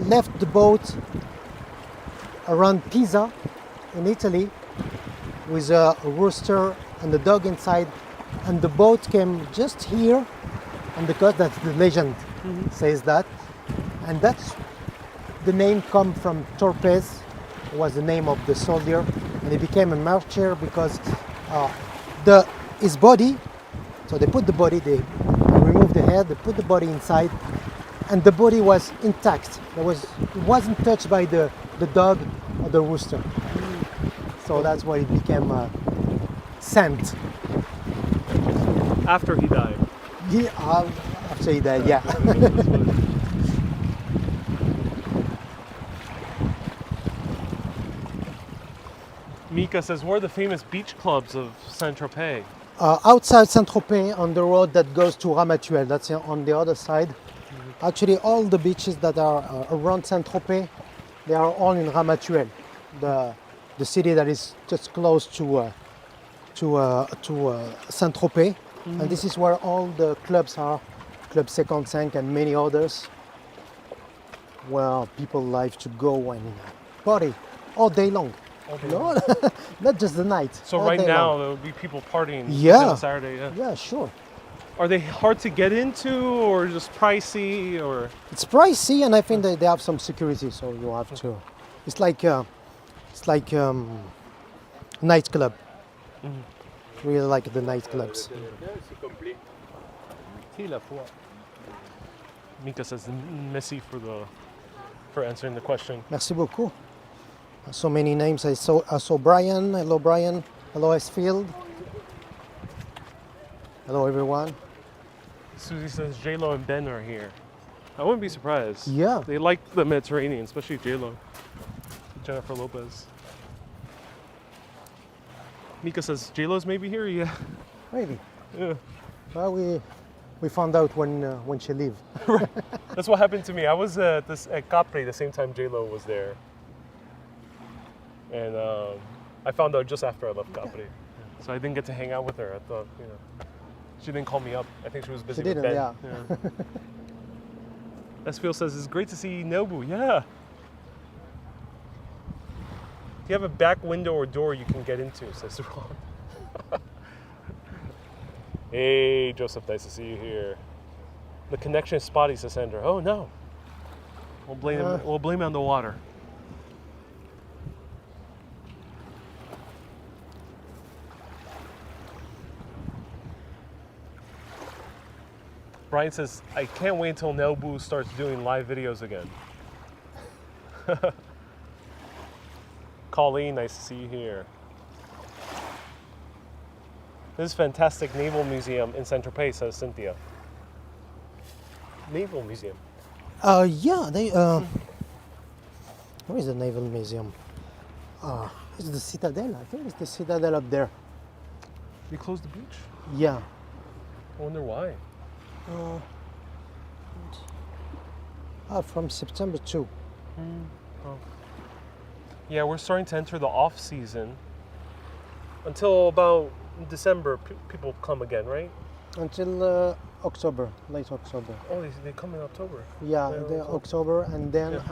left the boat around Pisa in Italy with a rooster and a dog inside, and the boat came just here on the coast. That's the legend says that, and that's the name come from Tropez, was the name of the soldier, and he became a martyr because his body. So they put the body, they removed the head, they put the body inside, and the body was intact. It wasn't touched by the dog or the rooster. So that's why it became a saint. After he died. Yeah, after he died, yeah. Mika says, where are the famous beach clubs of Saint-Tropez? Outside Saint-Tropez, on the road that goes to Ramatuelle, that's on the other side. Actually, all the beaches that are around Saint-Tropez, they are all in Ramatuelle, the city that is just close to Saint-Tropez. And this is where all the clubs are, Club 55 and many others, where people like to go and party all day long. No, not just the night. So all right day now long. there would be people partying Yeah. on Saturday. Yeah. Yeah, sure. Are they hard to get into or just pricey or? It's pricey, and I think they have some security, so you have to. It's like nightclub. Really like the nightclubs. Mika says, merci for answering the question. Merci beaucoup. So many names. I saw Brian. Hello, Brian. Hello, Esfield. Hello, everyone. Susie says J-Lo and Ben are here. I wouldn't be surprised. Yeah. They like the Mediterranean, especially J-Lo. Jennifer Lopez. Mika says J-Lo's maybe here? Yeah. Maybe. Yeah. Well, we found out when she leave. That's what happened to me. I was at Capri the same time J-Lo was there. And I found out just after I left Capri. So I didn't get to hang out with her. I thought, she didn't call me up. I think she was busy She with didn't, Ben. yeah. Esfield says, it's great to see Neboul. Yeah. If you have a back window or door you can get into, says Ron. Hey, Joseph, nice to see you here. The connection is spotty, says Sandra. Oh, no. We'll blame it on the water. Brian says, I can't wait until Neboul starts doing live videos again. Colleen, nice to see you here. This is fantastic Naval Museum in Tropez, says Cynthia. Naval Museum. Yeah, they. Where is the Naval Museum? It's the Citadel. I think it's the Citadel up there. You closed the beach? Yeah. I wonder why. From September 2. Oh. Yeah, we're starting to enter the off season. Until about December, people come again, right? Until October, late October. Oh, they come in October. Yeah, Yeah, October, and then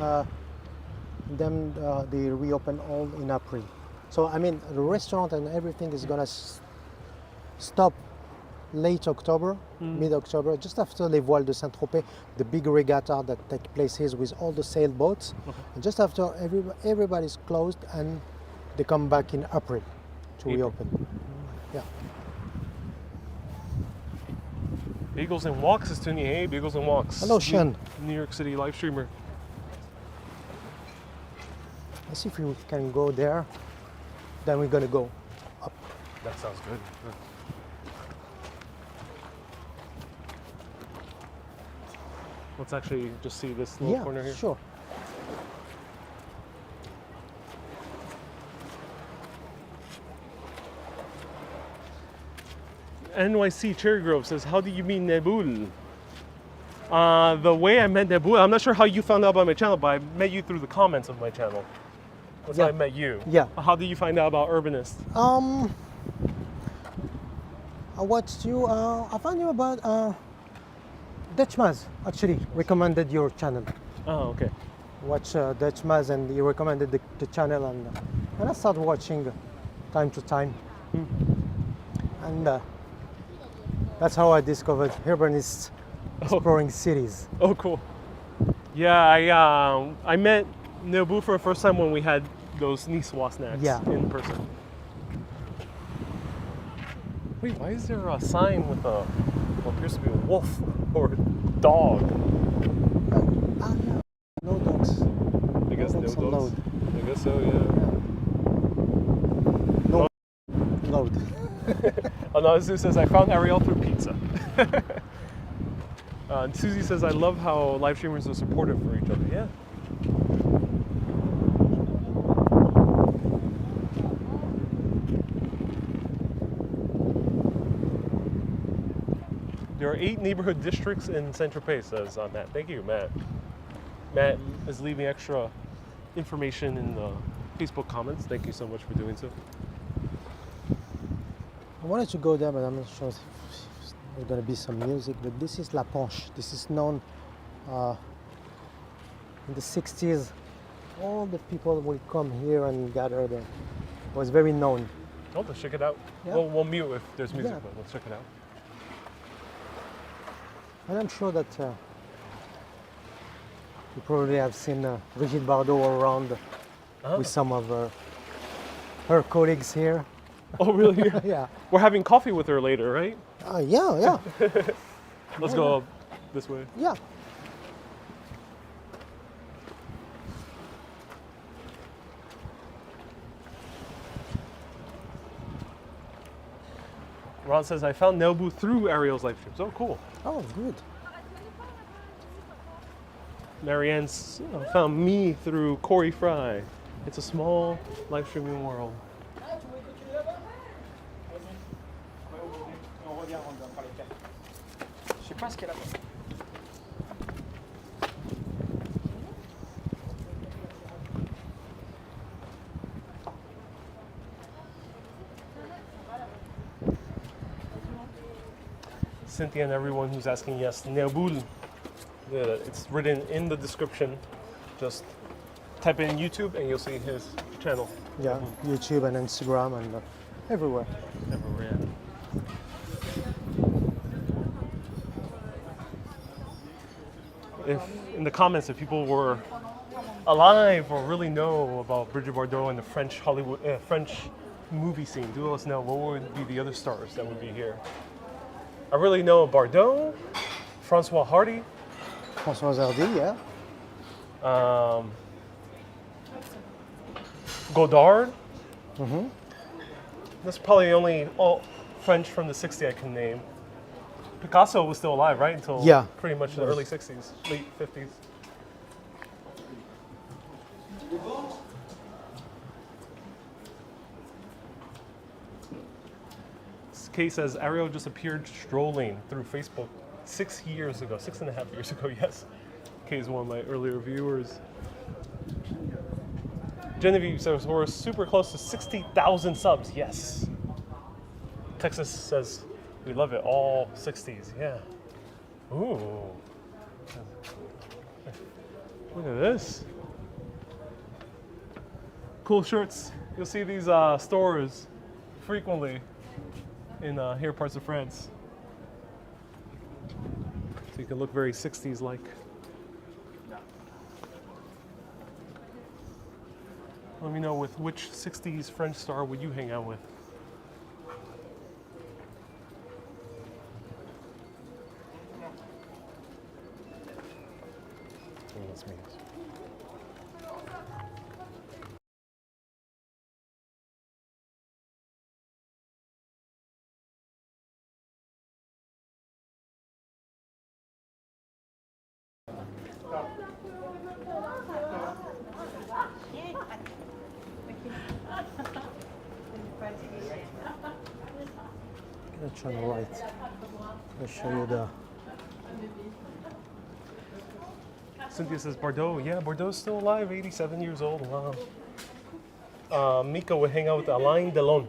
they reopen all in April. So I mean, the restaurant and everything is gonna stop late October, mid-October, just after Les Voiles de Saint-Tropez, the big regatta that takes place here with all the sailboats. Okay. And just after everybody's closed, and they come back in April to reopen. Yeah. Beagles and Walks is tuning. Hey, Beagles and Walks. Hello, Sean. New York City live streamer. Let's see if we can go there. Then we're gonna go up. That sounds good. Let's actually just see this little corner here. Sure. NYC Cherry Grove says, how do you meet Neboul? The way I met Neboul, I'm not sure how you found out about my channel, but I met you through the comments of my channel. That's how I met you. Yeah. How did you find out about Urbanist? I watched you, I found you about Dutch Maz, actually, recommended your channel. Oh, okay. Watch Dutch Maz, and he recommended the channel, and I started watching time to time. And that's how I discovered Urbanist Exploring Cities. Oh, cool. Yeah, I met Neboul for the first time when we had those Niçoise snacks in person. Wait, why is there a sign with what appears to be a wolf or a dog? Yeah. No dogs. I guess no dogs. Load. I guess so, yeah. No. Load. Oh no, Sue says, I found Ariel through pizza. And Susie says, I love how live streamers are supportive for each other. Yeah. There are 8 neighborhood districts in Saint-Tropez, says Matt. Thank you, Matt. Matt is leaving extra information in the Facebook comments. Thank you so much for doing so. I wanted to go there, but I'm not sure if there's going to be some music. But this is La Ponche. This is known in the 60s. All the people will come here and gather there. It was very known. Oh, let's check it out. Yeah. We'll mute if there's music, but let's check it out. And I'm sure that you probably have seen Brigitte Bardot around with some of her colleagues here. Oh, really? Yeah. We're having coffee with her later, right? Yeah. Let's go up this way. Yeah. Ron says, I found Neboul through Ariel's live streams. Oh, cool. Oh, good. Marianne's found me through Corey Fry. It's a small live streaming world. Je sais pas ce qu'elle a fait. Cynthia and everyone who's asking, yes, Neboul. It's written in the description. Just type in YouTube and you'll see his channel. Yeah, YouTube and Instagram and everywhere. Everywhere. If in the comments, if people were alive or really know about Brigitte Bardot and the French French movie scene, do let us know. What would be the other stars that would be here? I really know Bardot, Francois Hardy, Françoise Hardy, yeah. Godard. That's probably the only French from the 60s I can name. Picasso was still alive, right? Until Yeah. pretty much the early 60s, late 50s. Kay says, Ariel just appeared strolling through Facebook 6 years ago, 6.5 years ago, yes. Kay is one of my earlier viewers. Genevieve says, we're super close to 60,000 subs, yes. Texas says, we love it, all 60s, yeah. Ooh. Look at this. Cool shirts. You'll see these stores frequently in here parts of France. So you can look very 60s like. Let me know with which 60s French star would you hang out with? Oh, that's me. Let's on the right. I'll show you the. Cynthia says Bardot. Yeah, Bardot's still alive, 87 years old. Wow. Mika would hang out with Alain Delon.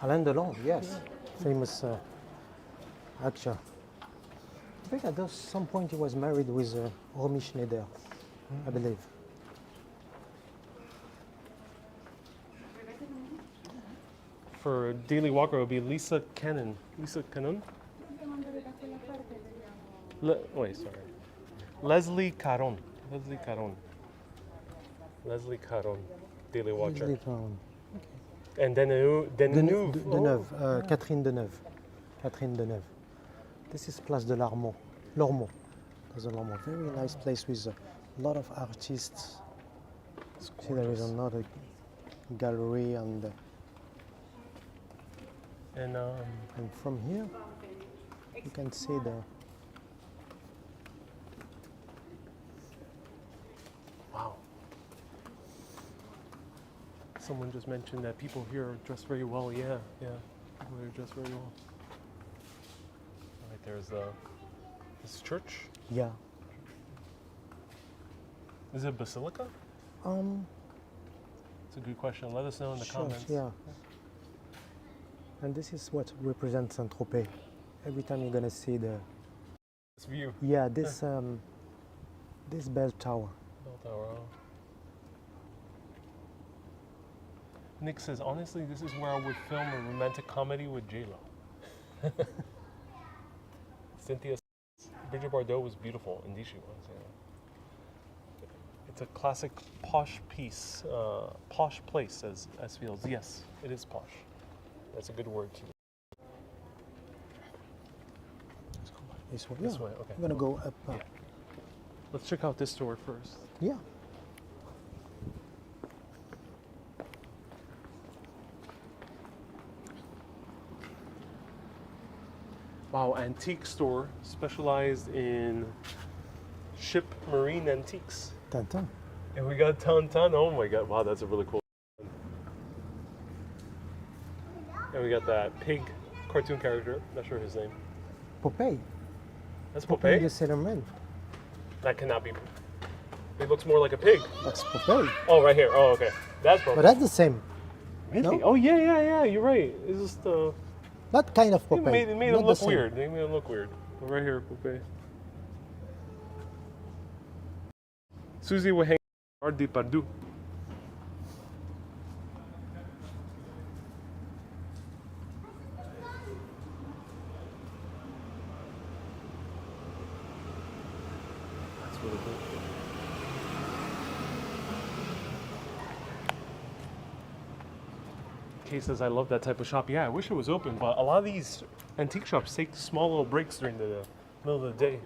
Alain Delon, yes. Famous actor. I think at some point he was married with Romy Schneider, I believe. For Daily Walker, it would be Lisa Cannon. Lisa Cannon? Wait, sorry. Leslie Caron. Leslie Caron. Leslie Caron. Daily Watcher. Leslie Caron. And Deneuve. Catherine Deneuve. Catherine Deneuve. This is Place de l'Ormeau. L'Ormeau. Place de l'Ormeau. Very nice place with a lot of artists. See, there is another gallery and from here you can see the wow. Someone just mentioned that people here are dressed very well. Yeah. People here are dressed very well. All right, there's this church. yeah. Is it a basilica? It's a good question. Let us know in the comments. Yeah. And this is what represents Tropez. Every time you're gonna see the This view. yeah this this bell tower. Bell Tower. Oh. Nick says, honestly, this is where I would film a romantic comedy with J-Lo. Cynthia says, Brigitte Bardot was beautiful. Indeed she was, yeah. It's a classic posh piece, posh place, as Fields. Yes, it is posh. That's a good word too. Let's go back this way. This Yeah. way, okay. I'm gonna go up. Yeah. Let's check out this store first. Yeah. Wow, antique store specialized in ship marine antiques. Tintin. And we got Tintin. Oh my god, wow, that's a really cool. And we got that pig cartoon character, not sure his name. Popeye. That's Popeye the Popeye? Sailor Man. That cannot be. It looks more like a pig. That's Popeye. Oh, right here. Oh, okay. That's Popeye. But that's the same. Really? no? Oh, yeah, you're right. It's just, Not kind of it Popeye. made not him the look same. weird. They made him look weird. But right here, Popeye. Susie will hang out de Pardieu. That's really cool. Kay says, I love that type of shop. Yeah, I wish it was open, but a lot of these antique shops take small little breaks during the middle of the day.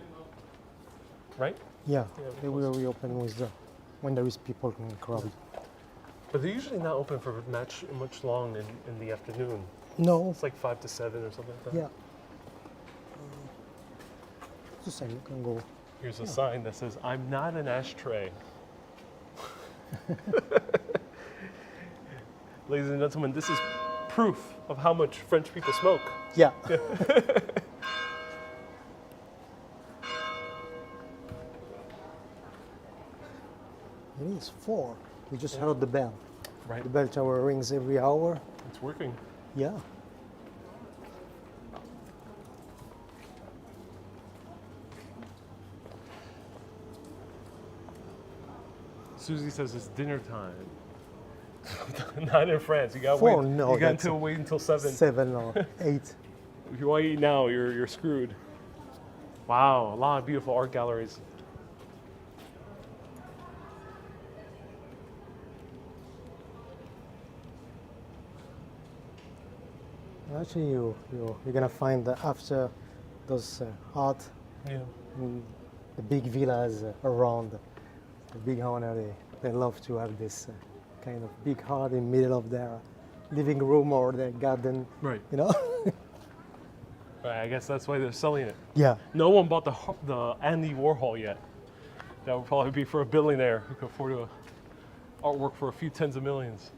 Right? Yeah, Yeah, they will reopen with when there is people in crowd. But they're usually not open for much long in the afternoon. No. It's like 5 to 7 or something like that. Yeah. It's the same. You can go. Here's a sign that says, I'm not an ashtray. Ladies and gentlemen, this is proof of how much French people smoke. Yeah. It is 4. We just heard the bell. Right. The bell tower rings every hour. It's working. Yeah. Susie says it's dinner time. Not in France. You got 4, wait. no, You got that's until wait until 7. 7 or 8. If you want to eat now, you're screwed. Wow, a lot of beautiful art galleries. Actually, you're gonna find that after those art, Yeah. the big villas around the big owner, they love to have this kind of big heart in the middle of their living room or their garden. Right. You know? Right. I guess that's why they're selling it. Yeah. No one bought the Andy Warhol yet. That would probably be for a billionaire who could afford artwork for a few tens of millions.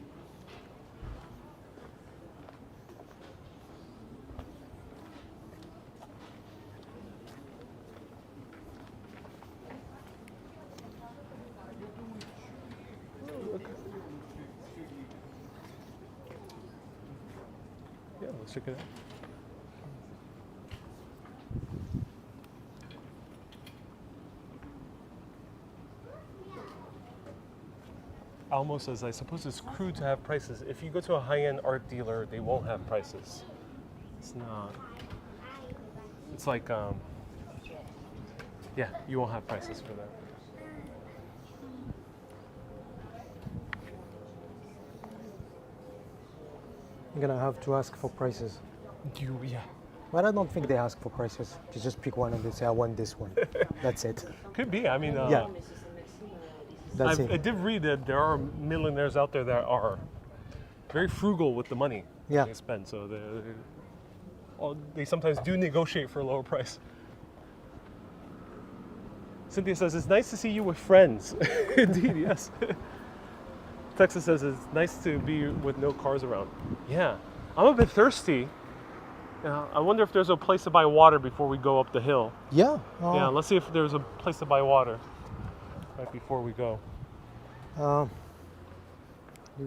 Yeah, let's check it out. Almo says, I suppose it's crude to have prices. If you go to a high-end art dealer, they won't have prices. It's not. It's like, yeah, you won't have prices for that. You're gonna have to ask for prices. Yeah. But I don't think they ask for prices. You just pick one and they say, I want this one. That's it. Could be. I mean, Yeah. That's I it. did read that there are millionaires out there that are very frugal with the money Yeah. they spend. So they sometimes do negotiate for a lower price. Cynthia says, it's nice to see you with friends. Indeed, yes. Texas says, it's nice to be with no cars around. Yeah. I'm a bit thirsty. I wonder if there's a place to buy water before we go up the hill. Yeah. Yeah, let's see if there's a place to buy water right before we go. You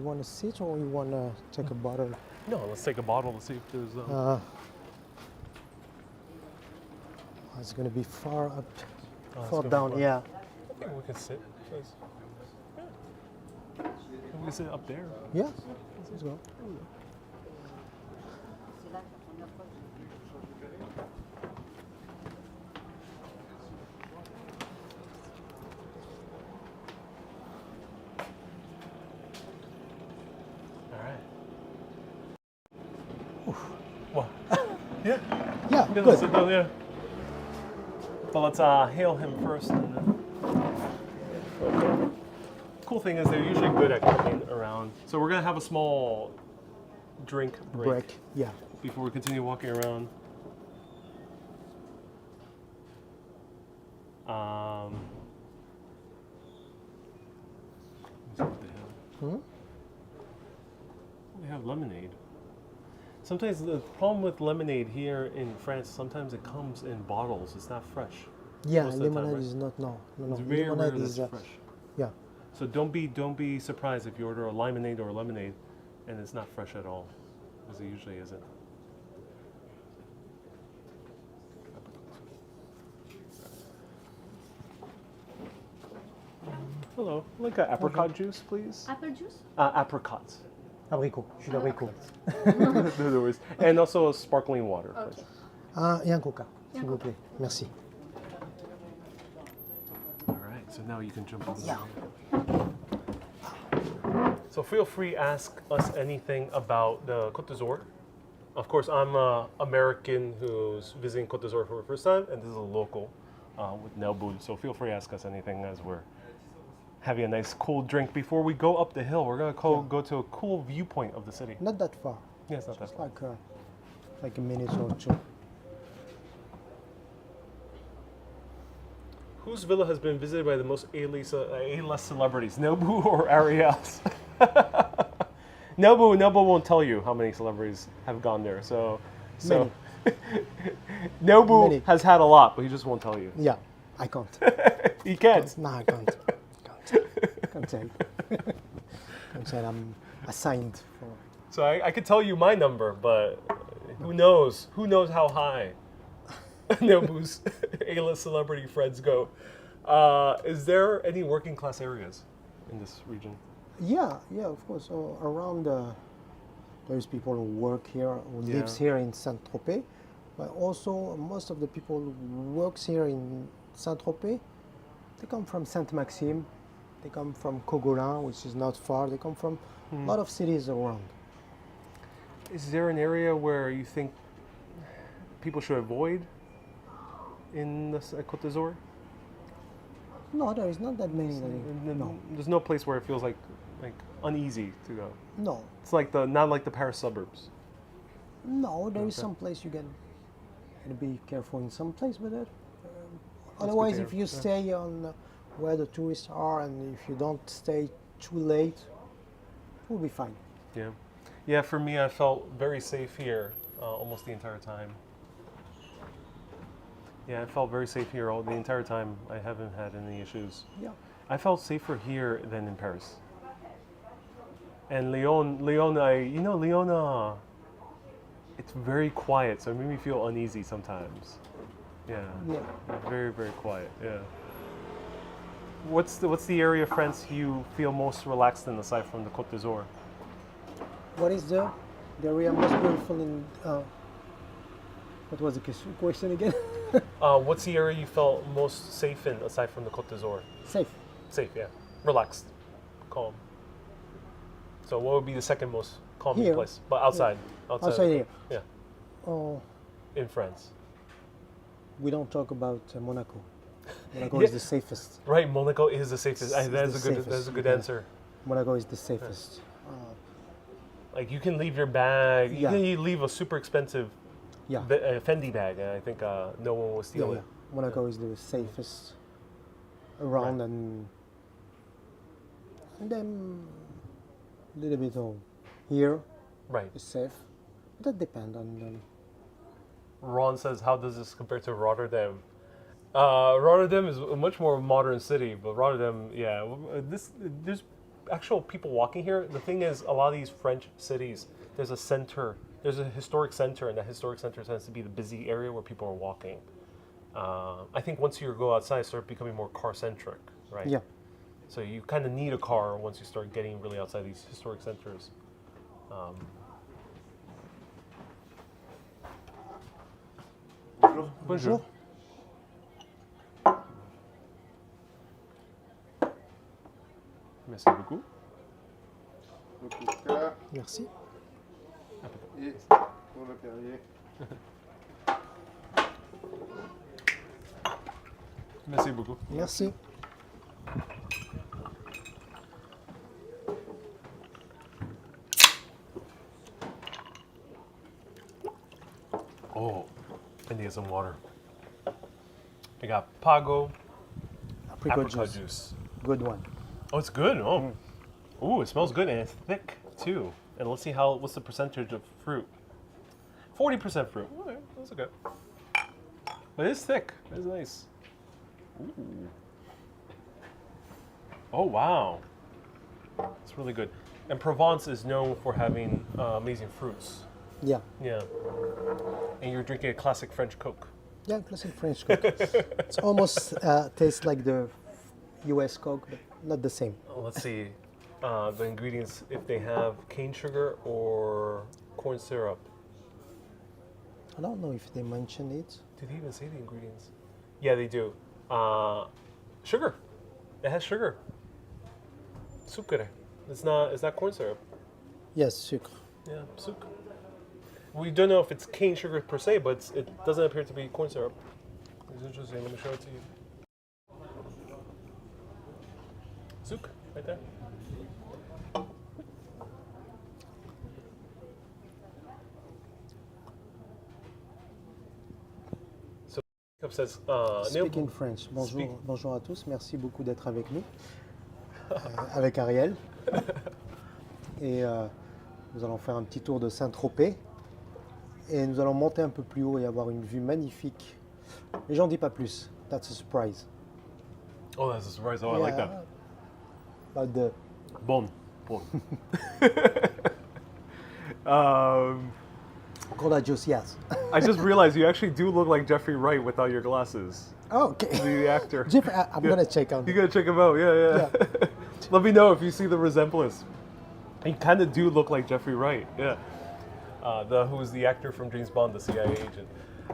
want to sit or you want to take a bottle? No, let's take a bottle to see if there's. It's going to be far up, it's far gonna be down. far. Yeah. I think we can sit. We can sit up there. Yeah. Let's go. All right. What? Yeah. Yeah. Yeah, Good. let's sit down, yeah. But let's hail him first. And then... Okay. Cool thing is they're usually good at cooking around. So we're gonna have a small drink break Yeah. before we continue walking around. Um, let's see what they have. They have lemonade. Sometimes the problem with lemonade here in France, sometimes it comes in bottles. It's not fresh. Yeah, most of the time, lemonade right? is not, no. It's very rare Lemonade that's is, fresh. yeah. So don't be surprised if you order a limonade or a lemonade and it's not fresh at all, as it usually isn't. Hello, like an apricot juice, please. Apple juice? Apricots. Abricot, jus d'abricot. No worries. And also sparkling water, please. Et un coca, s'il vous plaît. Merci. All right, so now you can jump over Yeah. there. So feel free to ask us anything about the Côte d'Azur. Of course, I'm an American who's visiting Côte d'Azur for the first time, and this is a local with Neboul. So feel free to ask us anything as we're having a nice cool drink. Before we go up the hill, we're going to go to a cool viewpoint of the city. Not that far. Yeah, it's not that It's far. like a minute or two. Whose villa has been visited by the most A-list celebrities? Neboul or Ariel's? Neboul won't tell you how many celebrities have gone there. So Neboul Many. has had a lot, but he just won't tell you. Yeah, I can't. He can't. No, I can't. Can't tell. Can't tell. I'm assigned for. So I could tell you my number, but who knows? Who knows how high Neboul's A-list celebrity friends go? Is there any working class areas in this region? Yeah, of course. So around, there's people who work here, who lives here in Saint-Tropez, but also most of the people who works here in Saint-Tropez, they come from Sainte-Maxime, they come from Cogolin, which is not far. They come from a lot of cities around. Is there an area where you think people should avoid in the Côte d'Azur? No, there is not that many. No, There's no place where it feels like uneasy to go. no, It's like not like the Paris suburbs. no. There is Okay. some place you can be careful in some place, but good otherwise, to if hear, you yeah. stay on where the tourists are, and if you don't stay too late, we'll be fine. Yeah. Yeah, for me, I felt very safe here almost the entire time. Yeah, I felt very safe here the entire time. I haven't had any issues. Yeah. I felt safer here than in Paris. And Lyon, Lyon, it's very quiet, so it made me feel uneasy sometimes. Yeah. Yeah. Very, very quiet. Yeah. What's the area of France you feel most relaxed in aside from the Côte d'Azur? What is the area most beautiful in? What was the question again? What's the area you felt most safe in aside from the Côte d'Azur? Safe. Safe, yeah. Relaxed, calm. So what would be the second most calming Here. place? But outside. Outside here. Yeah, Oh, in France. we don't talk about Monaco. Monaco Yeah. is the safest. Right, Monaco is the safest. It's That's the a good. safest, That's a good yeah. answer. Monaco is the safest. Like you can leave your bag. You Yeah. can leave a super expensive Yeah. Fendi bag, and I think no one will steal Yeah. it. Monaco is the safest around, Right. and then a little bit of here Right. is safe. That depends on. Ron says, "How does this compare to Rotterdam?" Rotterdam is a much more modern city, but Rotterdam, yeah, there's actual people walking here. The thing is, a lot of these French cities, there's a center, there's a historic center, and that historic center tends to be the busy area where people are walking. I think once you go outside, it starts becoming more car-centric, right? Yeah. So you kind of need a car once you start getting really outside these historic centers. Bonjour. Merci beaucoup. Le coca Merci. et pour le Perrier. Merci beaucoup. Merci. Oh, I need some water. I got Pago, apricot juice. juice. Good one. Oh, it's good. Oh, ooh, it smells good and it's thick too. And let's see what's the percentage of fruit. 40% fruit. Okay, that's okay. But it's thick. It's nice. Ooh. Oh wow, it's really good. And Provence is known for having amazing fruits. Yeah. Yeah. And you're drinking a classic French Coke. Yeah, classic French Coke. It's almost tastes like the US Coke, but not the same. Let's see the ingredients, if they have cane sugar or corn syrup. I don't know if they mention it. Do they even say the ingredients? Yeah, they do. Sugar. It has sugar. Sucre. It's not corn syrup. Yes, sucre. Yeah, sucre. We don't know if it's cane sugar per se, but it doesn't appear to be corn syrup. It's interesting. Let me show it to you. Sucre, right there. So, says, Speaking French. Bonjour, bonjour à tous. Merci beaucoup d'être avec nous, avec Ariel. Et nous allons faire un petit tour de Saint-Tropez. Et nous allons monter un peu plus haut et avoir une vue magnifique. Et j'en dis pas plus. That's a surprise. Oh, that's a surprise. Oh, I like that. About the Bon. Contagious, yes. I just realized you actually do look like Jeffrey Wright without your glasses. Oh, okay. The actor. Jeff, I'm Yeah. gonna check on You gotta check him out. Yeah. Let me know if you see the resemblance. You kind of do look like Jeffrey Wright. Yeah. Who's the actor from James Bond, the CIA agent.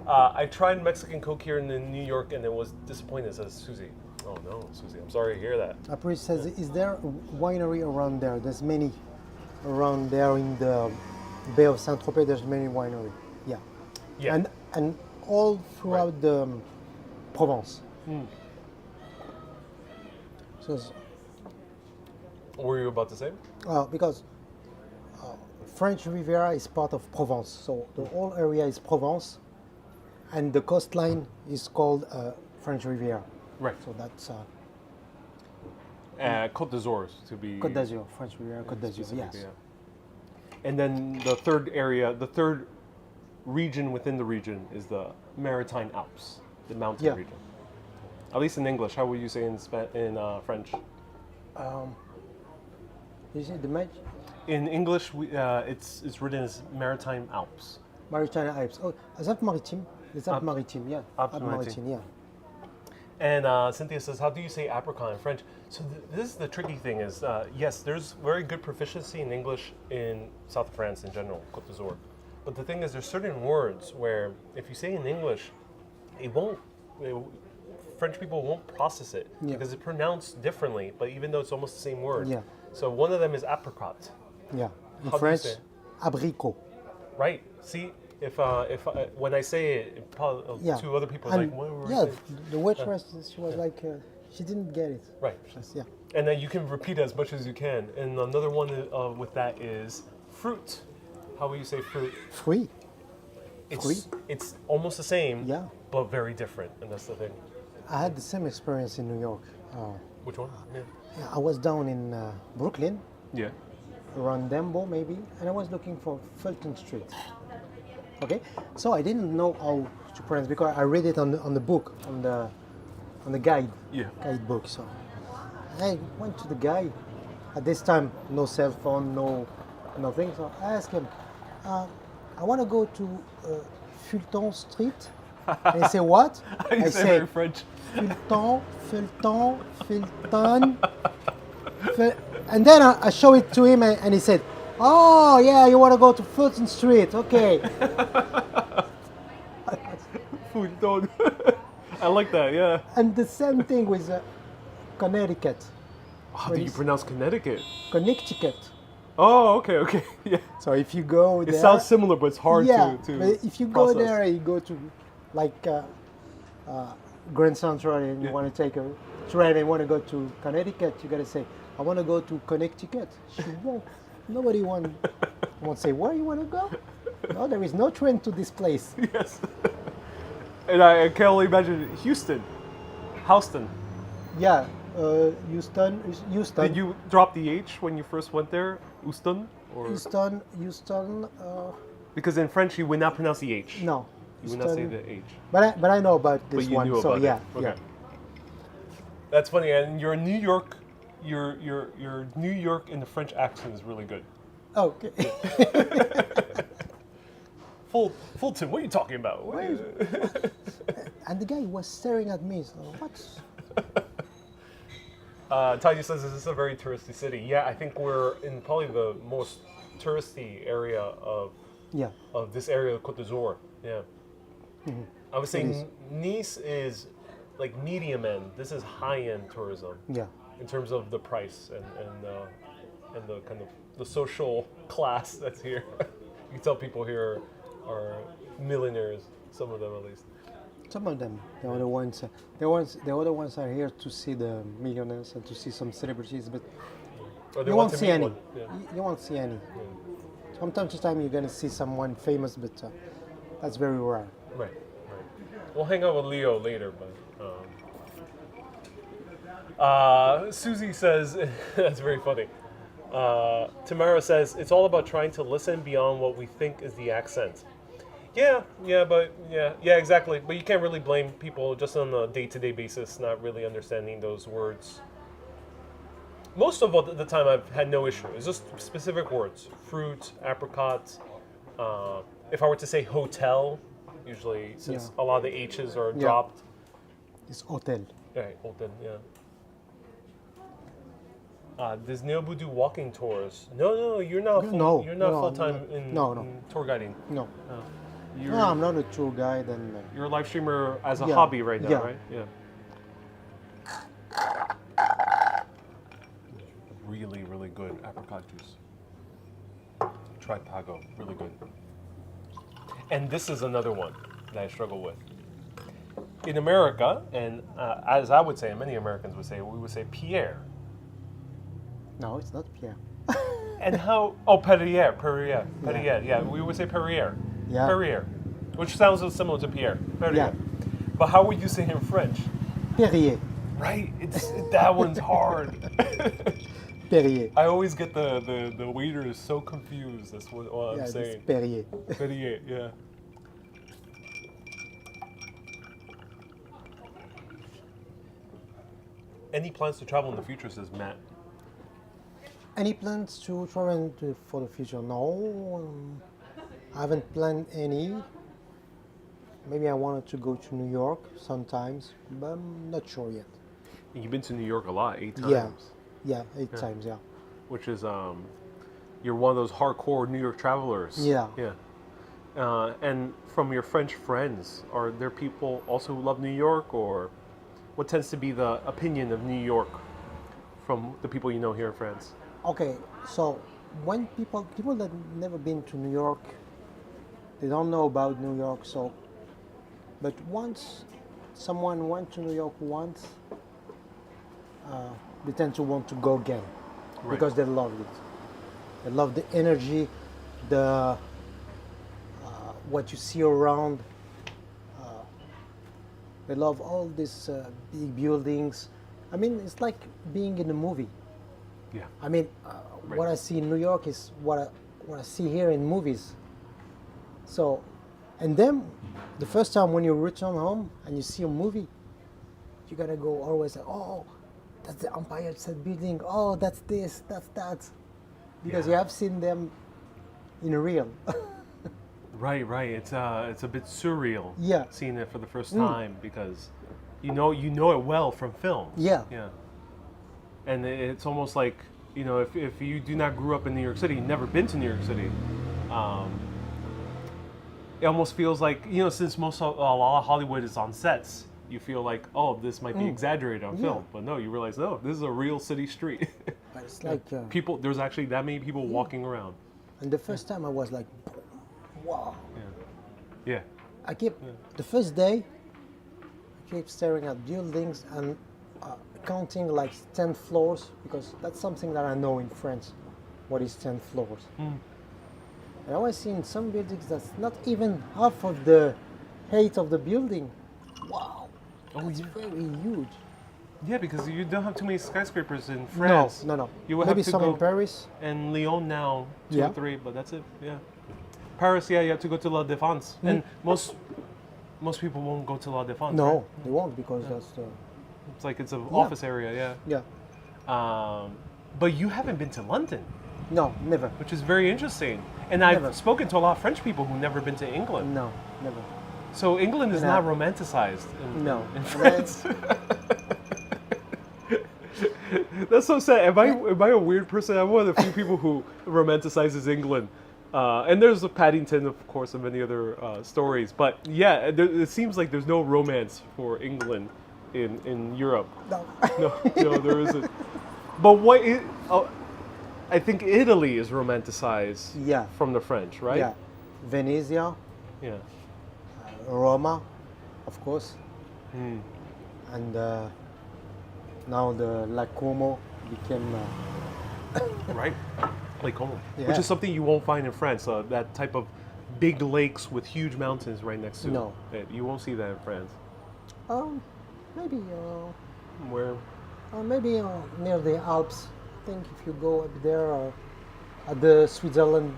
I tried Mexican Coke here in New York and it was disappointed, says Susie. Oh no, Susie, I'm sorry to hear that. April says, is there a winery around there? There's many around there in the Bay of Saint-Tropez. There's many winery. Yeah. Yeah. And all throughout the Provence. So, What were you about to say? because French Riviera is part of Provence, so the whole area is Provence, and the coastline is called French Riviera. Right. So that's Côte d'Azur to be Côte d'Azur, French Riviera, Côte d'Azur. specific, Yes. yeah. And then the third area, the third region within the region is the Maritime Alps, the mountain Yeah. region. At least in English. How would you say in French? You see the match? In English, it's written as Maritime Alps. Maritime Alps. Oh, is that Maritime? Is that Alpes. Maritime? Yeah. Alpes Alpes Maritime. yeah. And Cynthia says, how do you say apricot in French? So this is the tricky thing is, yes, there's very good proficiency in English in south of France in general, Côte d'Azur. But the thing is, there's certain words where if you say in English, French people won't process it Yeah. because it's pronounced differently, but even though it's almost the same word. Yeah. So one of them is apricot, Yeah. In How do you French, say it? abricot. right? See, if when I say it, probably Yeah. two other people are And like, what were we yeah, saying? the waitress, she was like, she didn't get it. Right. Yeah. And then you can repeat as much as you can. And another one with that is fruit. How will you say fruit? Fruit. Fruit. It's almost the same, Yeah. but very different. And that's the thing. I had the same experience in New York. Which one? Yeah. I was down in Brooklyn, Yeah. around Neboul maybe, and I was looking for Fulton Street. Okay, so I didn't know how to pronounce because I read it on the book, on the guide. Yeah. Guide book. So I went to the guy. At this time, no cell phone, nothing. So I asked him, I want to go to Fulton Street. And he said, what? You I say very French. Fulton. And then I show it to him and he said, oh yeah, you want to go to Fulton Street, okay. Food dog. I like that, yeah. And the same thing with Connecticut. How do you pronounce Connecticut? Connecticut. Oh, okay. Yeah. So if you go there. It sounds similar, but it's hard yeah, to but if you go process. there, you go to like Grand Central and you Yeah. want to take a train and you want to go to Connecticut, you got to say, I want to go to Connecticut. She won't. Nobody won't say, where you want to go? No, there is no train to this place. Yes. And I can only imagine Houston. Yeah, Houston. Did you drop the H when you first went there? Houston? Or Houston. because in French you would not pronounce the H. No, You would not say Houston. the H. But I know about this But you one. knew So about yeah, it. Okay. yeah. That's funny. And your New York, your New York in the French accent is really good. Okay. Fulton, what are you talking about? And the guy was staring at me. So what? Tanya says this is a very touristy city. Yeah, I think we're in probably the most touristy area Yeah. of this area of Côte d'Azur. Yeah. I would say is. Nice is like medium end. This is high end tourism Yeah. in terms of the price and the kind of the social class that's here. You can tell people here are millionaires, some of them at least. Some of them. The other ones are here to see the millionaires and to see some celebrities, but Or they you want won't to see meet any. one. Yeah. You won't see any. From time to time, you're gonna see someone famous, but that's very rare. Right. We'll hang out with Leo later, but. Susie says, that's very funny. Tamara says, it's all about trying to listen beyond what we think is the accent. Yeah, exactly. But you can't really blame people just on a day-to-day basis not really understanding those words. Most of the time I've had no issue. It's just specific words. Fruit, apricot. If I were to say hotel, usually since a lot of the H's are dropped. It's hotel. Right, hotel, yeah. Does Neboul do walking tours? No, you're not full time in tour guiding. No. You're, No, I'm not a tour guide, and you're a live streamer as a Yeah. hobby right now, Yeah. right? Yeah. Really, really good apricot juice. Try Pago, really good. And this is another one that I struggle with. In America, and as I would say, and many Americans would say, we would say Pierre. no, it's not Pierre. And how? Oh, Perrier. Yeah, we would say Perrier. Yeah. Perrier, which sounds similar to Pierre. Perrier. Yeah. But how would you say it in French? Perrier. Right. It's that one's hard. Perrier. I always get the waiters so confused. That's what I'm Yeah, saying. it's Perrier. Perrier. Yeah. Any plans to travel in the future? Says Matt. Any plans to travel for the future? No, I haven't planned any. Maybe I wanted to go to New York sometimes, but I'm not sure yet. You've been to New York a lot, 8 times. Yeah, 8 times, yeah. Which is you're one of those hardcore New York travelers. Yeah. And from your French friends, are there people also who love New York, or what tends to be the opinion of New York from the people you know here in France? Okay, so when people that never been to New York, they don't know about New York. So, but once someone went to New York once, they tend to want to go again because they loved it. They love the energy, the what you see around. They love all these big buildings. I mean, it's like being in a movie. Yeah. I mean, what I see in New York is what I see here in movies. So, and then the first time when you return home and you see a movie, you gotta go always say, oh, that's the Empire State Building. Oh, that's this, that's that, because you have seen them in real. Right. It's a bit surreal. Yeah. Seeing it for the first time because you know it well from film. Yeah. Yeah. And it's almost like, you know, if you do not grew up in New York City, never been to New York City, it almost feels like, you know, since a lot of Hollywood is on sets, you feel like, oh, this might be exaggerated on film. But no, you realize, no, this is a real city street. But it's like people, there's actually that many people walking around. and the first time I was like, wow. Yeah. The first day, I kept staring at buildings and counting like 10 floors, because that's something that I know in France, what is 10 floors. And I was seeing some buildings that's not even half of the height of the building. Wow, that's very huge. Yeah, because you don't have too many skyscrapers in France. No. You would Maybe have to some go in Paris. and Lyon now, two Yeah. or three, but that's it. Yeah. Paris, yeah, you have to go to La Défense, and most people won't go to La Défense. No, right? they won't because that's the. It's like it's an Yeah. office area. Yeah. Yeah. But you haven't been to London, No, never. which is very interesting. And I've Never. spoken to a lot of French people who've never been to England. No, never. So England is And not I- romanticized in, No. in And France. That's so sad. Am I a weird person? I'm one of the few people who romanticizes England. And there's Paddington, of course, and many other stories. But yeah, it seems like there's no romance for England in Europe. No. No, there isn't. But I think Italy is romanticized Yeah. from the French, right? Yeah. Venezia, Yeah. Roma, of course. Hmm. And now the La Como became. Right? Lake Como. Yeah. Which is something you won't find in France. That type of big lakes with huge mountains right next to No. it. You won't see that in France. Maybe. Where? Maybe near the Alps. I think if you go up there at the Switzerland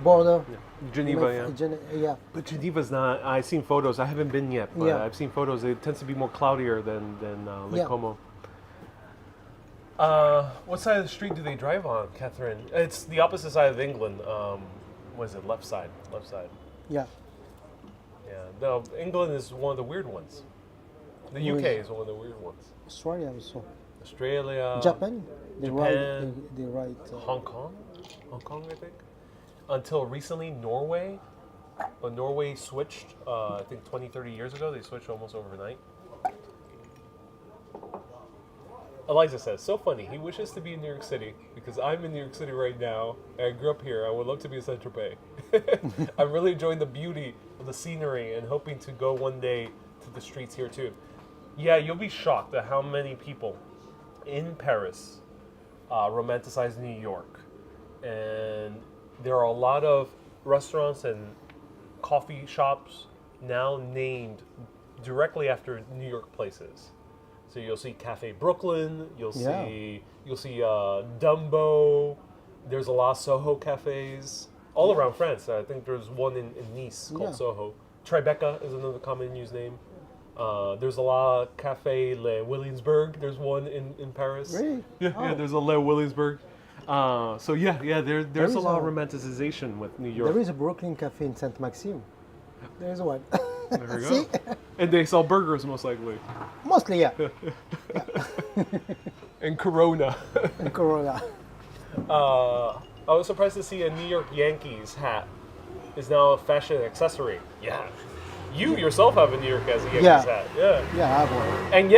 border. Yeah. Geneva, yeah. Yeah. But Geneva's not. I've seen photos. I haven't been yet, but Yeah. I've seen photos. It tends to be more cloudier than Lake Yeah. Como. What side of the street do they drive on, Catherine? It's the opposite side of England. What is it? Left side. Left side. Yeah. Yeah. No, England is one of the weird ones. The UK is one of the weird ones. Australia also. Australia. Japan. They ride. Japan. They ride. Hong Kong? Hong Kong, I think. Until recently, Norway. But Norway switched, I think 20, 30 years ago. They switched almost overnight. Eliza says, so funny. He wishes to be in New York City because I'm in New York City right now. And I grew up here. I would love to be in Tropez. I'm really enjoying the beauty of the scenery and hoping to go one day to the streets here too. Yeah, you'll be shocked at how many people in Paris romanticize New York. And there are a lot of restaurants and coffee shops now named directly after New York places. So you'll see Cafe Brooklyn, you'll see Dumbo. There's a lot of Soho cafes all around France. I think there's one in Nice called Soho. Tribeca is another common used name. There's a lot of Cafe Le Williamsburg. There's one in Paris. Really? Yeah, there's a Le Williamsburg. There's a lot of a- romanticization with New York. There is a Brooklyn cafe in Saint Maxime. There is one. There you See? go. And they sell burgers most likely. Mostly, yeah. And Corona. And Corolla. I was surprised to see a New York Yankees hat is now a fashion accessory. Yeah. You yourself have a New York as a Yankees Yeah. hat. Yeah. Yeah, I have one. And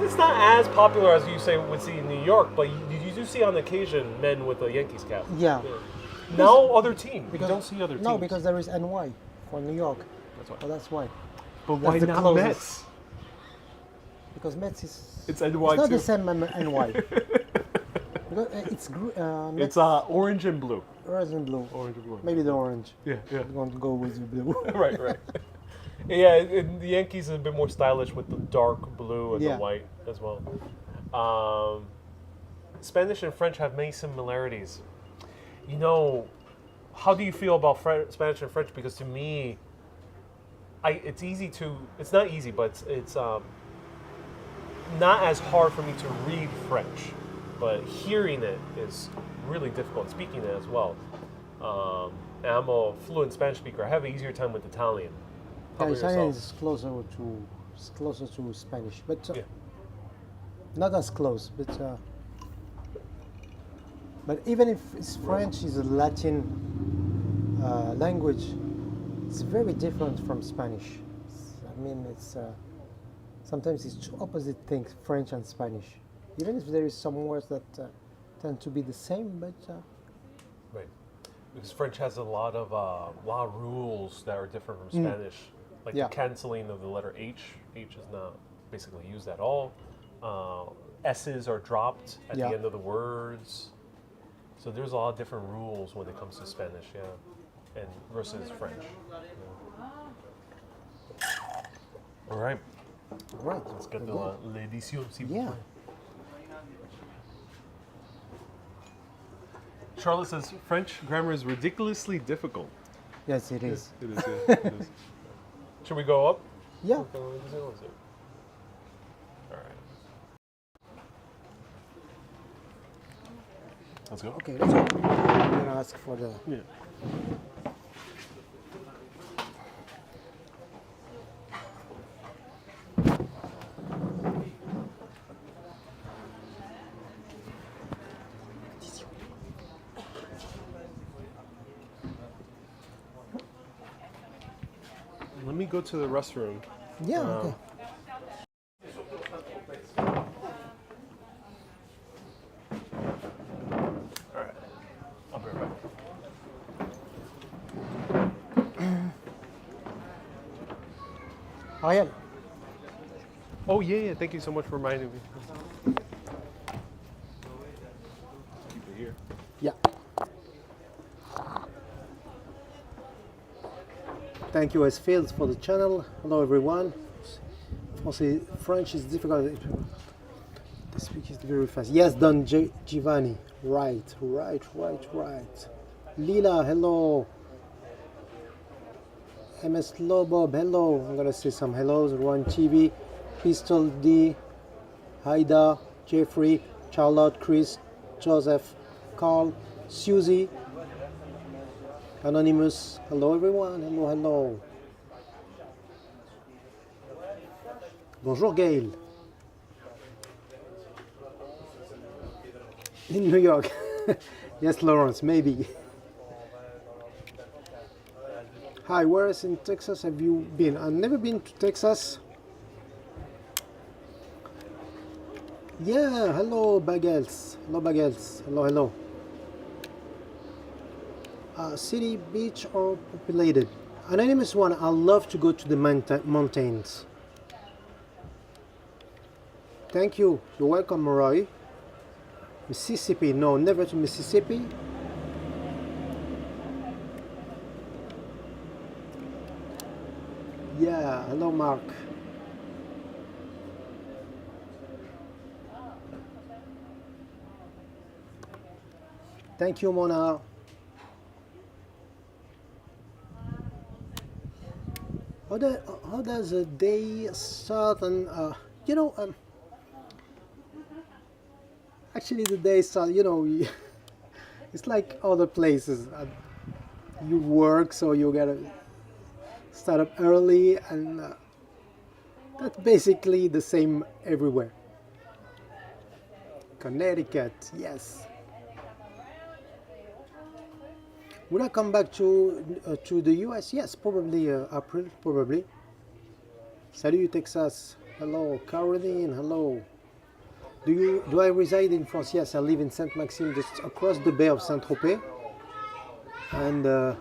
it's not as popular as you say would see in New York, but you do see on occasion men with a Yankees cap. Yeah. Now other teams. You don't see other teams. No, because there is NY for New York. That's why. Oh, that's why. But why the not closest. Mets? Because Mets is. It's NY It's not too. the same NY. Because it's Mets, It's orange and blue. orange and blue. Orange and blue. Maybe the orange. Yeah. I'm going to go with the blue. right. Yeah, and the Yankees are a bit more stylish with the dark blue and the Yeah. white as well. Spanish and French have many similarities. You know, how do you feel about Spanish and French? Because to me, it's easy to. It's not easy, but it's not as hard for me to read French, but hearing it is really difficult. Speaking it as well. And I'm a fluent Spanish speaker. I have an easier time with Italian. How Yeah, about Italian yourself? is closer to Spanish, but Yeah. not as close. But even if French is a Latin language, it's very different from Spanish. It's sometimes it's two opposite things, French and Spanish. Even if there is some words that tend to be the same, but Right. Because French has a lot of rules that are different from Spanish. Like Yeah. the canceling of the letter H. H is not basically used at all. S's are dropped at Yeah. the end of the words. So there's a lot of different rules when it comes to Spanish, yeah, and versus French. Yeah. All right. Right. Let's get Very good. l'édition, s'il vous Yeah. plaît. Charlotte says French grammar is ridiculously difficult. Yes, it is. It is, yeah, it is. Should we go up? Yeah. All right. Let's go. Okay, let's go. I'm gonna ask for the. Yeah. Let me go to the restroom. Yeah. Okay. All right. I'll be right back. Ariel. Oh, yeah. Thank you so much for reminding me. Keep it here. Yeah. Thank you, as Fields, for the channel. Hello, everyone. French is difficult. The speak is very fast. Yes, Don Giovanni. Right. Lila, hello. MS Lobob, hello. I'm gonna say some hellos. Ron TV, Pistol D, Haida, Jeffrey, Charlotte, Chris, Joseph, Carl, Susie, Anonymous. Hello, everyone. Hello. Bonjour, Gail. In New York. Yes, Lawrence, maybe. Hi, where in Texas have you been? I've never been to Texas. Yeah, hello, Bagels. Hello. City, beach, or populated? Anonymous one, I love to go to the mountains. Thank you. You're welcome, Roy. Mississippi. No, never to Mississippi. Yeah, hello, Mark. Thank you, Mona. How does a day start? And actually, the day start. It's like other places. You work, so you gotta start up early, and that's basically the same everywhere. Connecticut, yes. Will I come back to the US? Yes, probably April, probably. Salut Texas. Hello, Caroline. Hello. Do I reside in France? Yes, I live in Saint-Maxime, just across the bay of Saint-Tropez. And I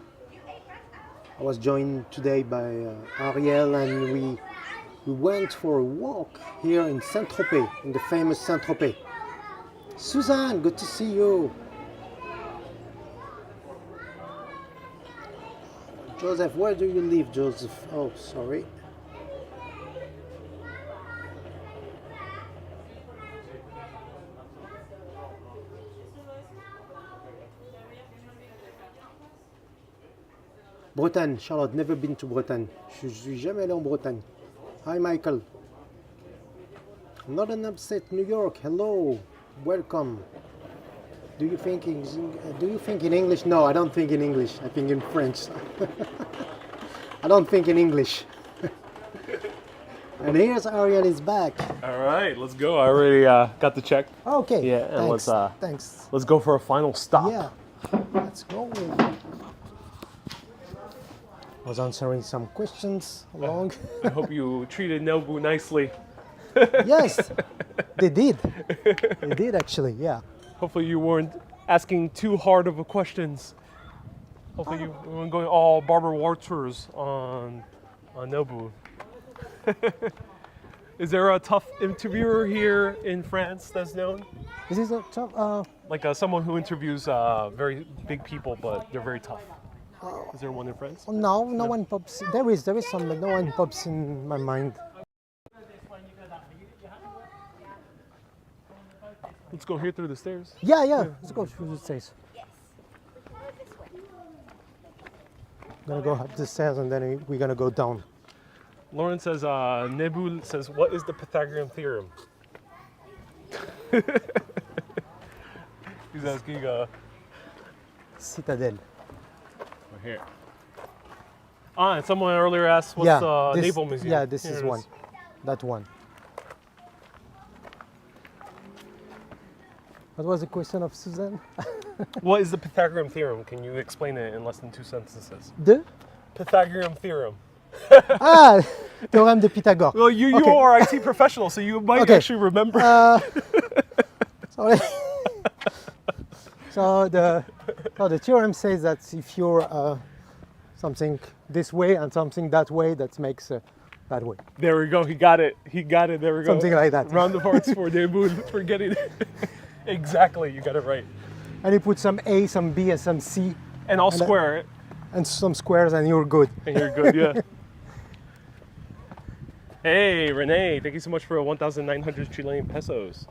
was joined today by Ariel, and we went for a walk here in Saint-Tropez, in the famous Saint-Tropez. Suzanne, good to see you. Joseph, where do you live, Joseph? Oh, sorry. Bretagne, Charlotte, never been to Bretagne. Je suis jamais allé en Bretagne. Hi, Michael. Northern Upstate New York, hello, welcome. Do you think in English? No, I don't think in English. I think in French. I don't think in English. And here's Ariel is back. All right, let's go. I already got the check. Okay. Yeah, and thanks. let's go for a final stop. Yeah, let's go. I was answering some questions along. I hope you treated Neboul nicely. Yes, they did. They did actually. Yeah. Hopefully you weren't asking too hard of a questions. Hopefully you weren't going all Barbara Walters on Neboul. Is there a tough interviewer here in France that's known? This is a tough. Like someone who interviews very big people, but they're very tough. Is there one in France? No one pops. There is some, but no one pops in my mind. Let's go here through the stairs. Yeah, let's go through the stairs. I'm gonna go up the stairs and then we're gonna go down. Lauren says, Neboul says, what is the Pythagorean theorem? He's asking, Citadel. right here. And someone earlier asked, what's the Naval Museum? Yeah, this Here is it one. That one. What was the question of Suzanne? What is the Pythagorean theorem? Can you explain it in less than 2 sentences? The? Pythagorean theorem. Theorem de Pythagore. Well, you Okay. are IT professional, so you might Okay. actually remember. Sorry. So the theorem says that if you're something this way and something that way, that makes that way. There we go. He got it. He got it. There we go. Something like that. Round of hearts for Neboul for getting it. Exactly. You got it right. And you put some A, some B, and some C, And I'll And square it, and some squares, and you're good. and you're good. Yeah. Hey, Renee. Thank you so much for 1,900 Chilean pesos.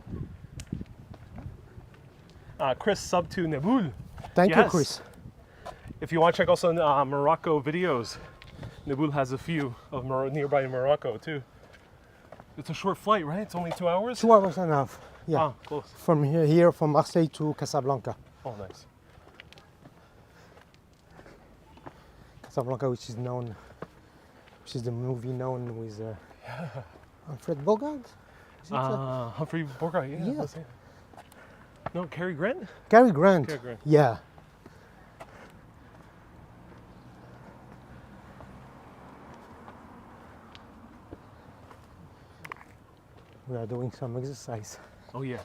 Chris, sub to Neboul. Thank you, Yes. Chris. If you want to check out some Morocco videos, Neboul has a few of nearby Morocco too. It's a short flight, right? It's only 2 hours? 2 hours and a half. Yeah. Ah, close. From here from Marseille to Casablanca. Oh, nice. Casablanca, which is the movie known with Alfred Bogart. Is it, Humphrey Bogart, yeah. Yeah. That's it. No, Cary Grant? Cary Grant. Cary Grant. Yeah. We are doing some exercise. Oh, yeah.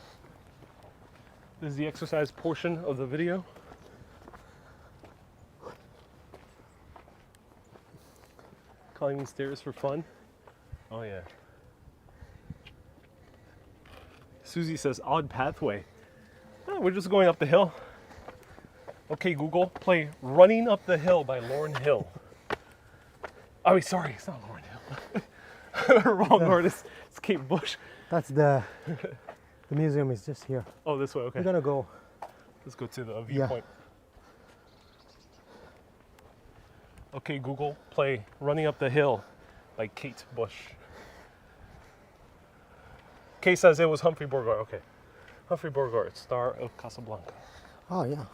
This is the exercise portion of the video. Climbing stairs for fun. Oh, yeah. Susie says, odd pathway. Oh, we're just going up the hill. Okay, Google, play Running Up the Hill by Lauryn Hill. Oh, wait, sorry, it's not Lauryn Hill. Wrong artist. It's Kate Bush. That's the museum is just here. Oh, this way, okay. We're gonna go. Let's go to the viewpoint. Okay, Google, play Running Up the Hill by Kate Bush. Kate says it was Humphrey Bogart. Okay. Humphrey Bogart, star of Casablanca. Oh yeah.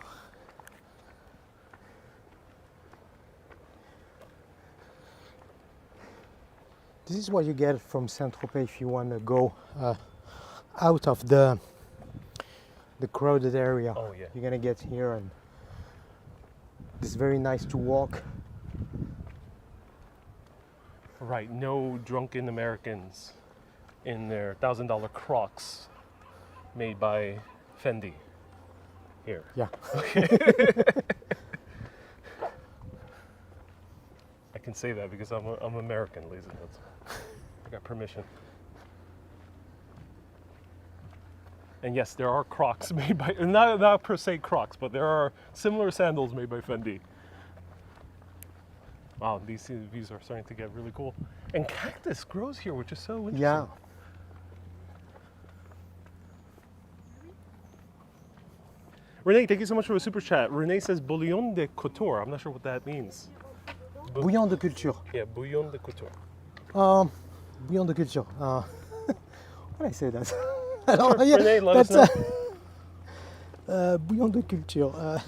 This is what you get from Saint-Tropez if you want to go out of the crowded area. Oh, yeah. You're gonna get here, and it's very nice to walk. Right, no drunken Americans in their $1,000 Crocs made by Fendi. Here. Yeah. I can say that because I'm American, ladies and gentlemen. I got permission. And yes, there are Crocs made by, not per se Crocs, but there are similar sandals made by Fendi. Wow, these views are starting to get really cool. And cactus grows here, which is so interesting. Yeah. Renee, thank you so much for the super chat. Renee says bouillon de couture. I'm not sure what that means. Bouillon de culture. Yeah, bouillon de couture. Bouillon de culture. Why did I say that? I don't know. Yeah, Renee, let us that's, bouillon de culture.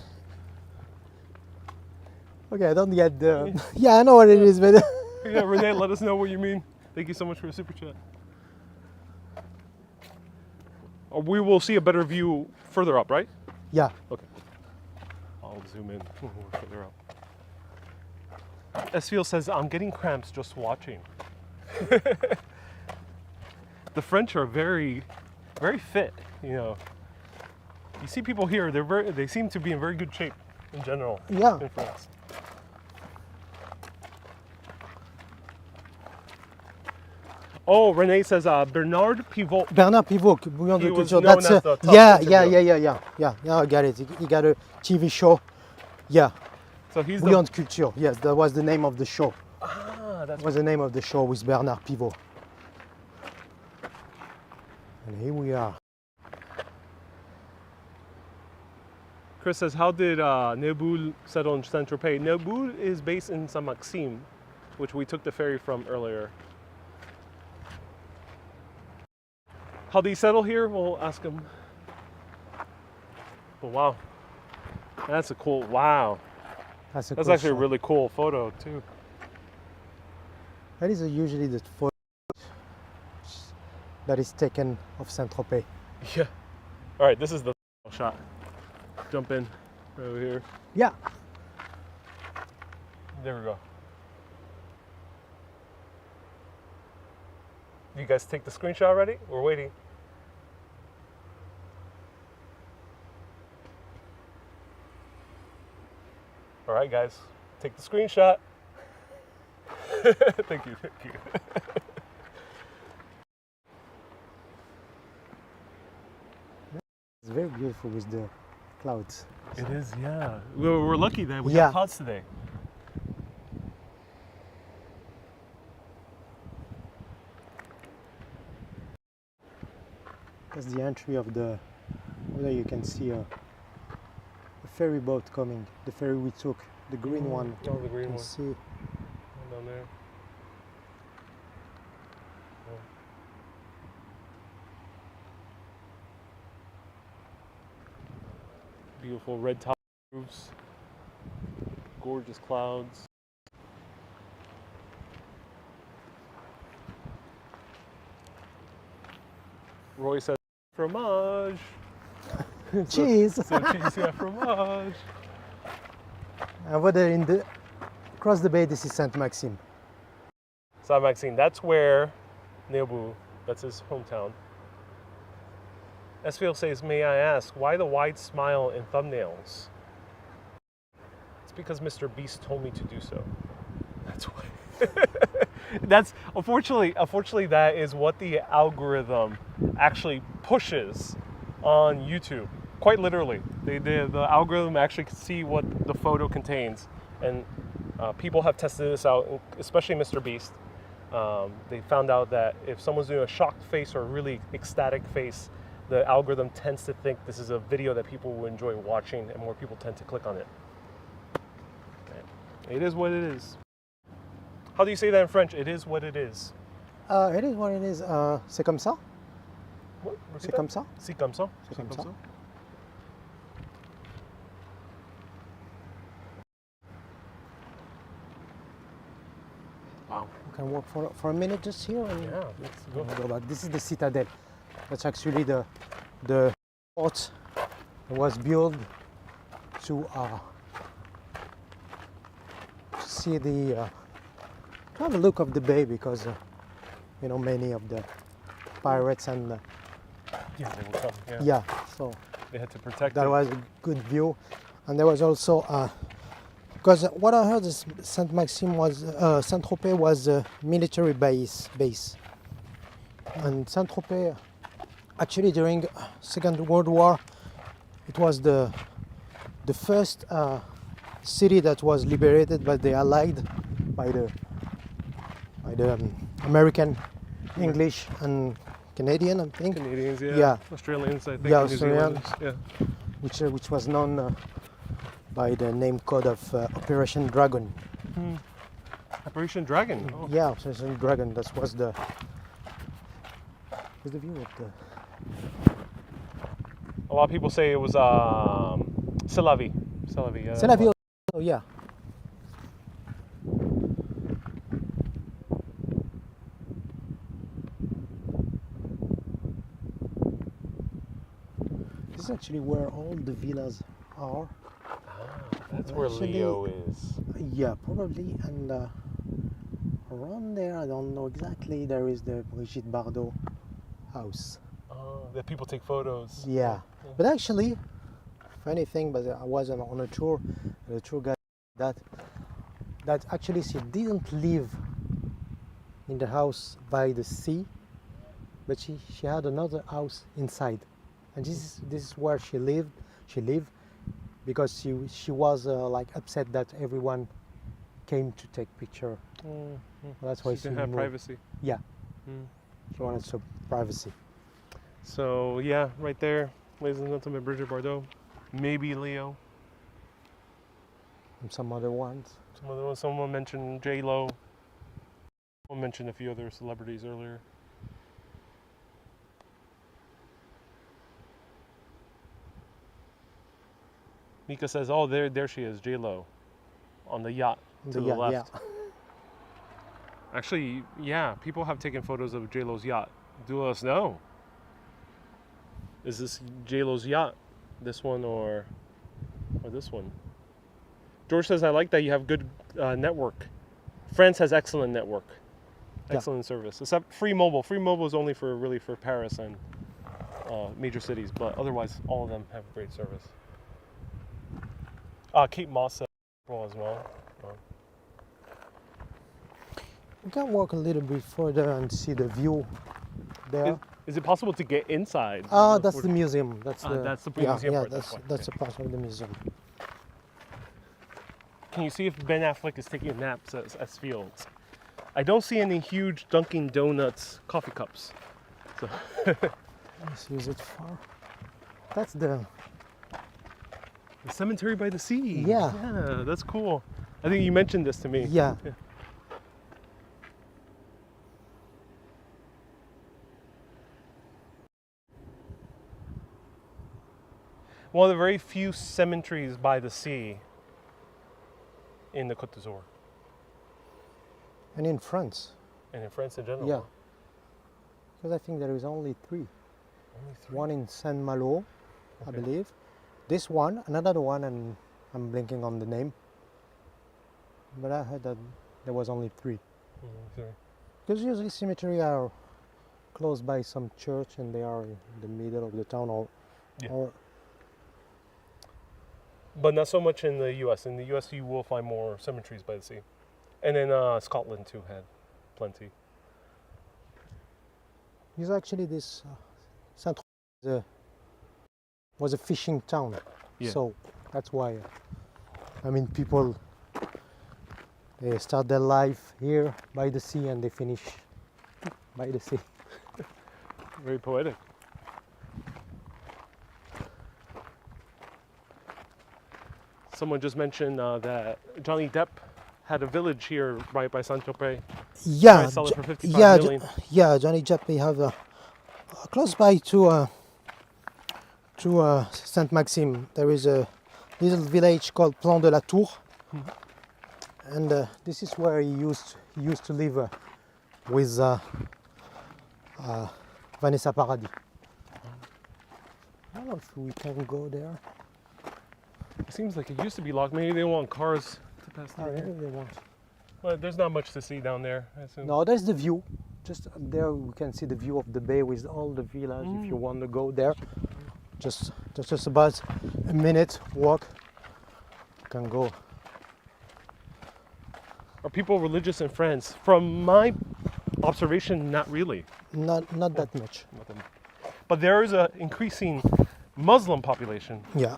Okay, I don't get the. Yeah, I know what it is, but. Yeah, Renee, let us know what you mean. Thank you so much for the super chat. We will see a better view further up, right? Yeah. Okay. I'll zoom in further up. Esfiel says, I'm getting cramps just watching. The French are very, very fit, you know. You see people here, they seem to be in very good shape in general Yeah. in France. Oh, Renee says Bernard Pivot. Bernard Pivot, Bouillon He de was culture. known That's as the top yeah, interviewer. yeah. I got it. He got a TV show. Yeah. So he's Bouillon de culture. Yes, that was the name of the show. that's That was the name of the show with Bernard Pivot. And here we are. Chris says, how did Neboul settle in Saint-Tropez? Neboul is based in Saint-Maxime, which we took the ferry from earlier. How did he settle here? We'll ask him. Oh, wow. That's a cool, wow. That's That's actually a really cool photo, too. That is usually the photo that is taken of Saint-Tropez. Yeah. All right, this is the shot. Jump in right over here. Yeah. There we go. You guys take the screenshot already? We're waiting. All right, guys, take the screenshot. Thank you. Thank you. It's very beautiful with the clouds. It is, yeah. We're lucky that we Yeah. have clouds today. That's the entry of the. Over there you can see a ferry boat coming. The ferry we took, the green one. Oh, the green You can one. see. Down there. Beautiful red top roofs. Gorgeous clouds. Roy says fromage. Cheese. So cheese, yeah, fromage. Over there across the bay, this is Saint-Maxime. Saint-Maxime, that's where Neboul, that's his hometown. Esfiel says, may I ask, why the wide smile in thumbnails? It's because Mr. Beast told me to do so. That's why. That's unfortunately that is what the algorithm actually pushes on YouTube. Quite literally, the algorithm actually can see what the photo contains, and people have tested this out, especially Mr. Beast. They found out that if someone's doing a shocked face or a really ecstatic face, the algorithm tends to think this is a video that people will enjoy watching, and more people tend to click on it. It is what it is. How do you say that in French? It is what it is. It is what it is. C'est comme ça. What? C'est comme ça. C'est comme ça. C'est comme ça. Wow. We can walk for a minute just here. And Yeah, let's go. go back. This is the citadel. That's actually the fort that was built to see the to have a look of the bay, because many of the pirates and Yeah, they will come. Yeah. yeah, so They had to protect that it. was a good view. And there was also because what I heard is Saint-Maxime was Saint-Tropez was a military base, and Saint-Tropez actually during Second World War it was the first city that was liberated by the Allied, by the American, English and Canadian, I think. Canadians, yeah. Yeah. Australians, I think. Yeah, New Australians. Zealanders, yeah. which was known by the name code of Operation Dragon. Operation Dragon. Oh. Yeah, Operation Dragon. That was the view of the. A lot of people say it was C'est la vie. C'est la vie. C'est la vie. Oh, yeah. This is actually where all the villas are. That's where Actually- Leo is. Yeah, probably. And around there, I don't know exactly, there is the Brigitte Bardot house. That people take photos. Yeah. But actually, funny thing, but I was on a tour, the tour guide that actually she didn't live in the house by the sea, but she had another house inside, and this is where she lived because she was like upset that everyone came to take picture. That's why She didn't have moved. privacy. Yeah, she wanted some privacy. So yeah, right there, ladies and gentlemen, Brigitte Bardot. Maybe Leo. And some other ones. Someone mentioned J-Lo. Someone mentioned a few other celebrities earlier. Mika says, "Oh, there she is, J-Lo, on the yacht to the left." Yeah. Actually, yeah, people have taken photos of J-Lo's yacht. Do let us know. Is this J-Lo's yacht? This one or this one? George says, "I like that you have good network. France has excellent network, excellent service. Except free mobile. Free mobile is only for Paris and major cities, but otherwise all of them have great service." Kate Moss said as well. We can walk a little bit further and see the view there. Is it possible to get inside? That's the museum. That's the museum yeah. part, That's a part of the museum. Can you see if Ben Affleck is taking naps as Fields? I don't see any huge Dunkin' Donuts coffee cups. So Let's see, is it far? That's the cemetery by the sea. Yeah. Yeah, that's cool. I think you mentioned this to me. yeah. One of the very few cemeteries by the sea in the Côte d'Azur And in France. and in France in general. Yeah. Because I think there is only three. Only three. One in Saint-Malo, I Okay. believe. This one, another one, and I'm blinking on the name. But I heard that there was only three. Okay. Because usually cemeteries are close by some church and they are in the middle of the town Yeah. or But not so much in the U.S. In the U.S., you will find more cemeteries by the sea. And then Scotland, too, had plenty. Because actually this Saint-Tropez was a fishing town. Yeah. So that's why, people, they start their life here by the sea and they finish by the sea. Very poetic. Someone just mentioned that Johnny Depp had a village here right by Saint-Tropez. Yeah, Sell it for 55 million. Johnny Depp, we have close by to Saint-Maxime. There is a little village called Plan de la Tour, and this is where he used to live with Vanessa Paradis. I don't know if we can go there. It seems like it used to be locked. Maybe they want cars to pass through here. They want. But there's not much to see down there, I assume. No, there's the view. Just up there, we can see the view of the bay with all the villas. If you want to go there, just about a minute walk. You can go. Are people religious in France? From my observation, not really. Not that much. Nothing. But there is an increasing Muslim population Yeah.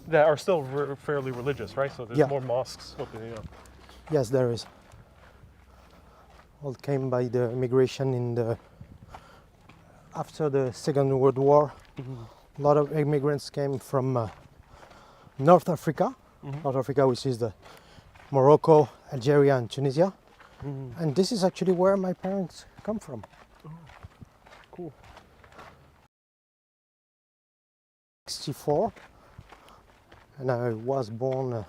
that are still fairly religious, right? So there's Yeah. more mosques opening up. Yes, there is. All came by the immigration after the Second World War. A lot of immigrants came from North Africa. North Africa, which is the Morocco, Algeria, and Tunisia. And this is actually where my parents come from. Cool. 64, and I was born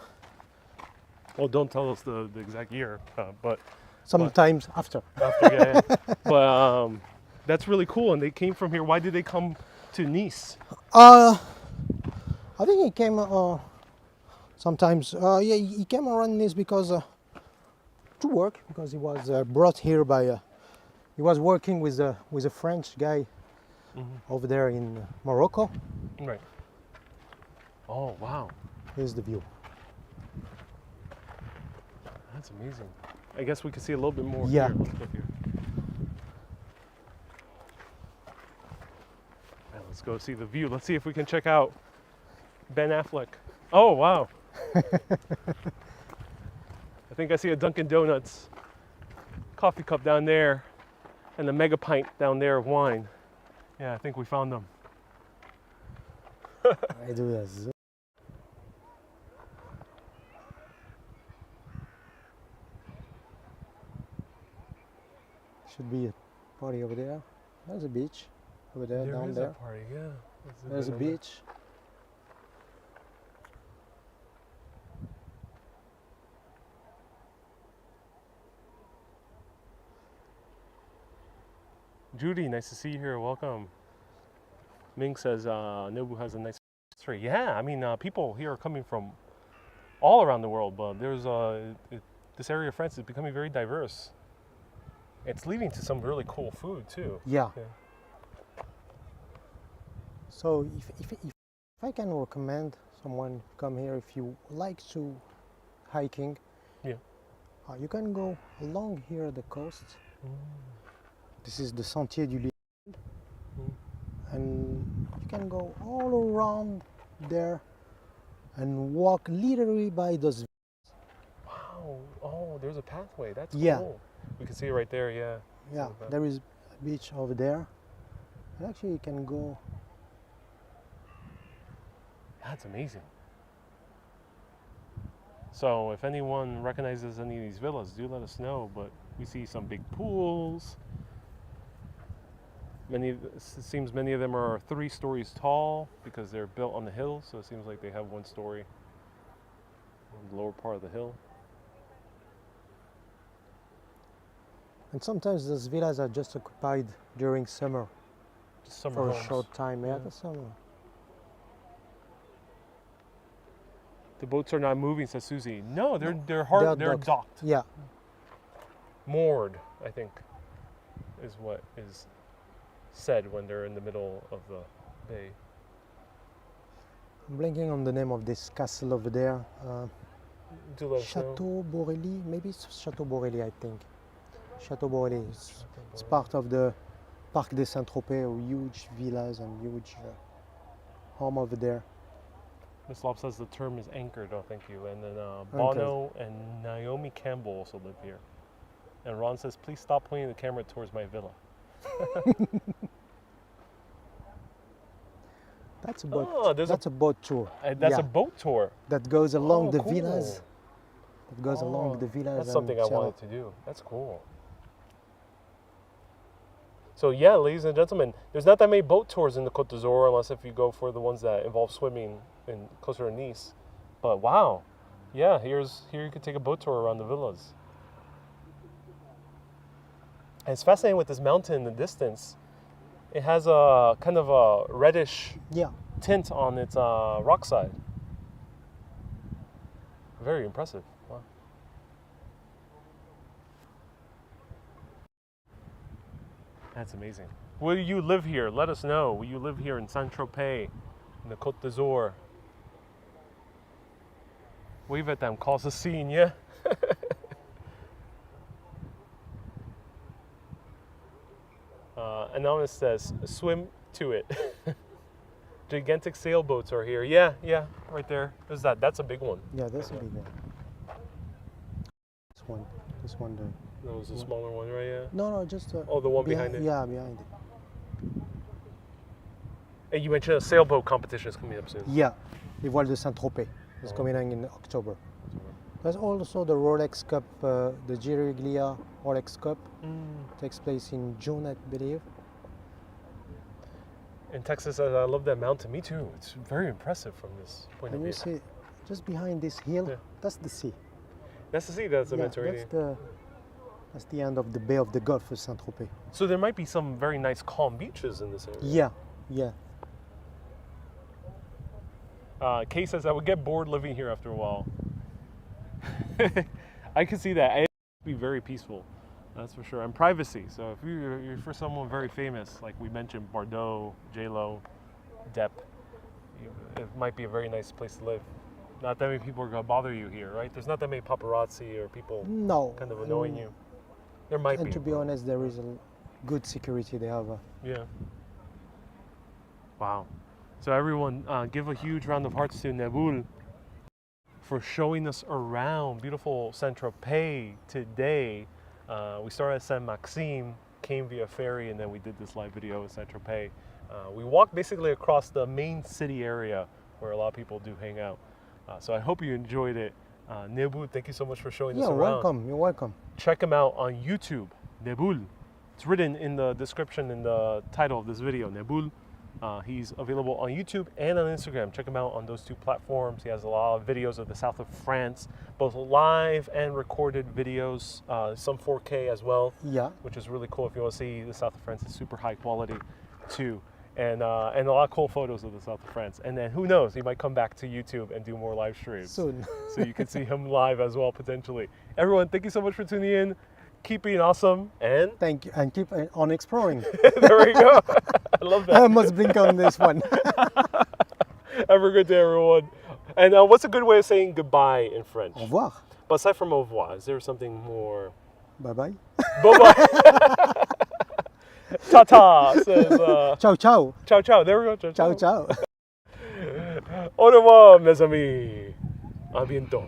Well, don't tell us the exact year, but sometimes after. after, yeah. But that's really cool. And they came from here. Why did they come to Nice? I think he came sometimes. He came around this because to work, because he was brought here by. He was working with a French guy over there in Morocco. Right. Oh, wow. Here's the view. That's amazing. I guess we can see a little bit more Yeah. here. Let's go here. Right, let's go see the view. Let's see if we can check out Ben Affleck. Oh, wow. I think I see a Dunkin' Donuts coffee cup down there and the mega pint down there of wine. Yeah, I think we found them. I do this. Should be a party over there. There's a beach over there, There down is there. a party, yeah. There's a beach. Judy, nice to see you here. Welcome. Ming says Neboul has a nice history. Yeah, I mean, people here are coming from all around the world, but there's this area of France is becoming very diverse. It's leading to some really cool food too. Yeah. Yeah. So if I can recommend someone come here, if you like to hiking, Yeah. you can go along here the coast. This is the Sentier du Lion, and you can go all around there and walk literally by those. Wow. Oh, there's a pathway. That's Yeah. cool. We can see it right there. Yeah. Yeah, See the there is a beach over there, and actually you can go. That's amazing. So if anyone recognizes any of these villas, do let us know. But we see some big pools. It seems many of them are 3 stories tall because they're built on the hill. So it seems like they have 1 story on the lower part of the hill. And sometimes those villas are just occupied during summer Just summer for homes. a short time. Yeah, Yeah. the summer. The boats are not moving, says Susie. No, they're docked. Yeah, Moored, I think, is what is said when they're in the middle of the bay. I'm blanking on the name of this castle over there. Do let us know. Chateau Borelli, maybe it's Chateau Borelli, I think. Chateau Borelli. It's part of the Parc des Saint-Tropez, huge villas and huge home over there. Miss Lob says the term is anchored. Oh, thank you. And then Bono and Naomi Campbell also live here. And Ron says, please stop pointing the camera towards my villa. That's a boat. Oh, there's that's a boat tour. That's Yeah, a boat tour. that goes along Oh, the cool. villas. That goes along the villas. That's and something I chill. wanted to do. That's cool. So yeah, ladies and gentlemen, there's not that many boat tours in the Côte d'Azur unless if you go for the ones that involve swimming in closer to Nice. But wow, yeah, here you could take a boat tour around the villas. And it's fascinating with this mountain in the distance. It has a kind of a reddish Yeah, tint on its rock side. Very impressive. Wow. That's amazing. Will you live here? Let us know. Will you live here in Saint-Tropez, in the Côte d'Azur? Wave at them. Cause a scene, yeah? Anonymous says, swim to it. Gigantic sailboats are here. Yeah, right there. There's that. That's a big one. yeah, that's a big one. This one, That was a smaller one, right? Yeah. no, just Oh, the one behind it. Yeah, behind it. And you mentioned a sailboat competition is coming up soon. Yeah, the Voile de Saint-Tropez is coming in October. There's also the Rolex Cup, the Giriglia Rolex Cup takes place in June, I believe. In Texas, I love that mountain. Me too. It's very impressive from this point of And you view. see, just behind this hill, Yeah. that's the sea. That's the sea. That's the Yeah, Mediterranean. that's the end of the Bay of the Gulf of Saint-Tropez. So there might be some very nice calm beaches in this area. Yeah. Kay says, I would get bored living here after a while. I can see that. It would be very peaceful. That's for sure. And privacy. So if you're for someone very famous, like we mentioned, Bardot, J-Lo, Depp, it might be a very nice place to live. Not that many people are going to bother you here, right? There's not that many paparazzi or people No. kind of annoying you. There might And be. to be honest, there is a good security. They have Yeah. Wow. So everyone, give a huge round of hearts to Neboul for showing us around beautiful Saint-Tropez today. We started at Saint-Maxime, came via ferry, and then we did this live video in Saint-Tropez. We walked basically across the main city area where a lot of people do hang out. So I hope you enjoyed it. Neboul, thank you so much for showing us You're around. welcome. You're welcome. Check him out on YouTube, Neboul. It's written in the description in the title of this video, Neboul. He's available on YouTube and on Instagram. Check him out on those two platforms. He has a lot of videos of the south of France, both live and recorded videos, some 4K as well, Yeah. which is really cool if you want to see the south of France. It's super high quality too. And a lot of cool photos of the south of France. And then who knows, he might come back to YouTube and do more live streams. Soon. So you can see him live as well, potentially. Everyone, thank you so much for tuning in. Keep being awesome. And Thank you, and keep on exploring. there we go. I love that. I must blink on this one. Have a good day, everyone. And what's a good way of saying goodbye in French? Au revoir. But aside from au revoir, is there something more? Bye bye. Bye-bye. Ta-ta says, Ciao ciao. ciao, ciao. There we go. Ciao ciao. Au revoir, mes amis. A bientôt.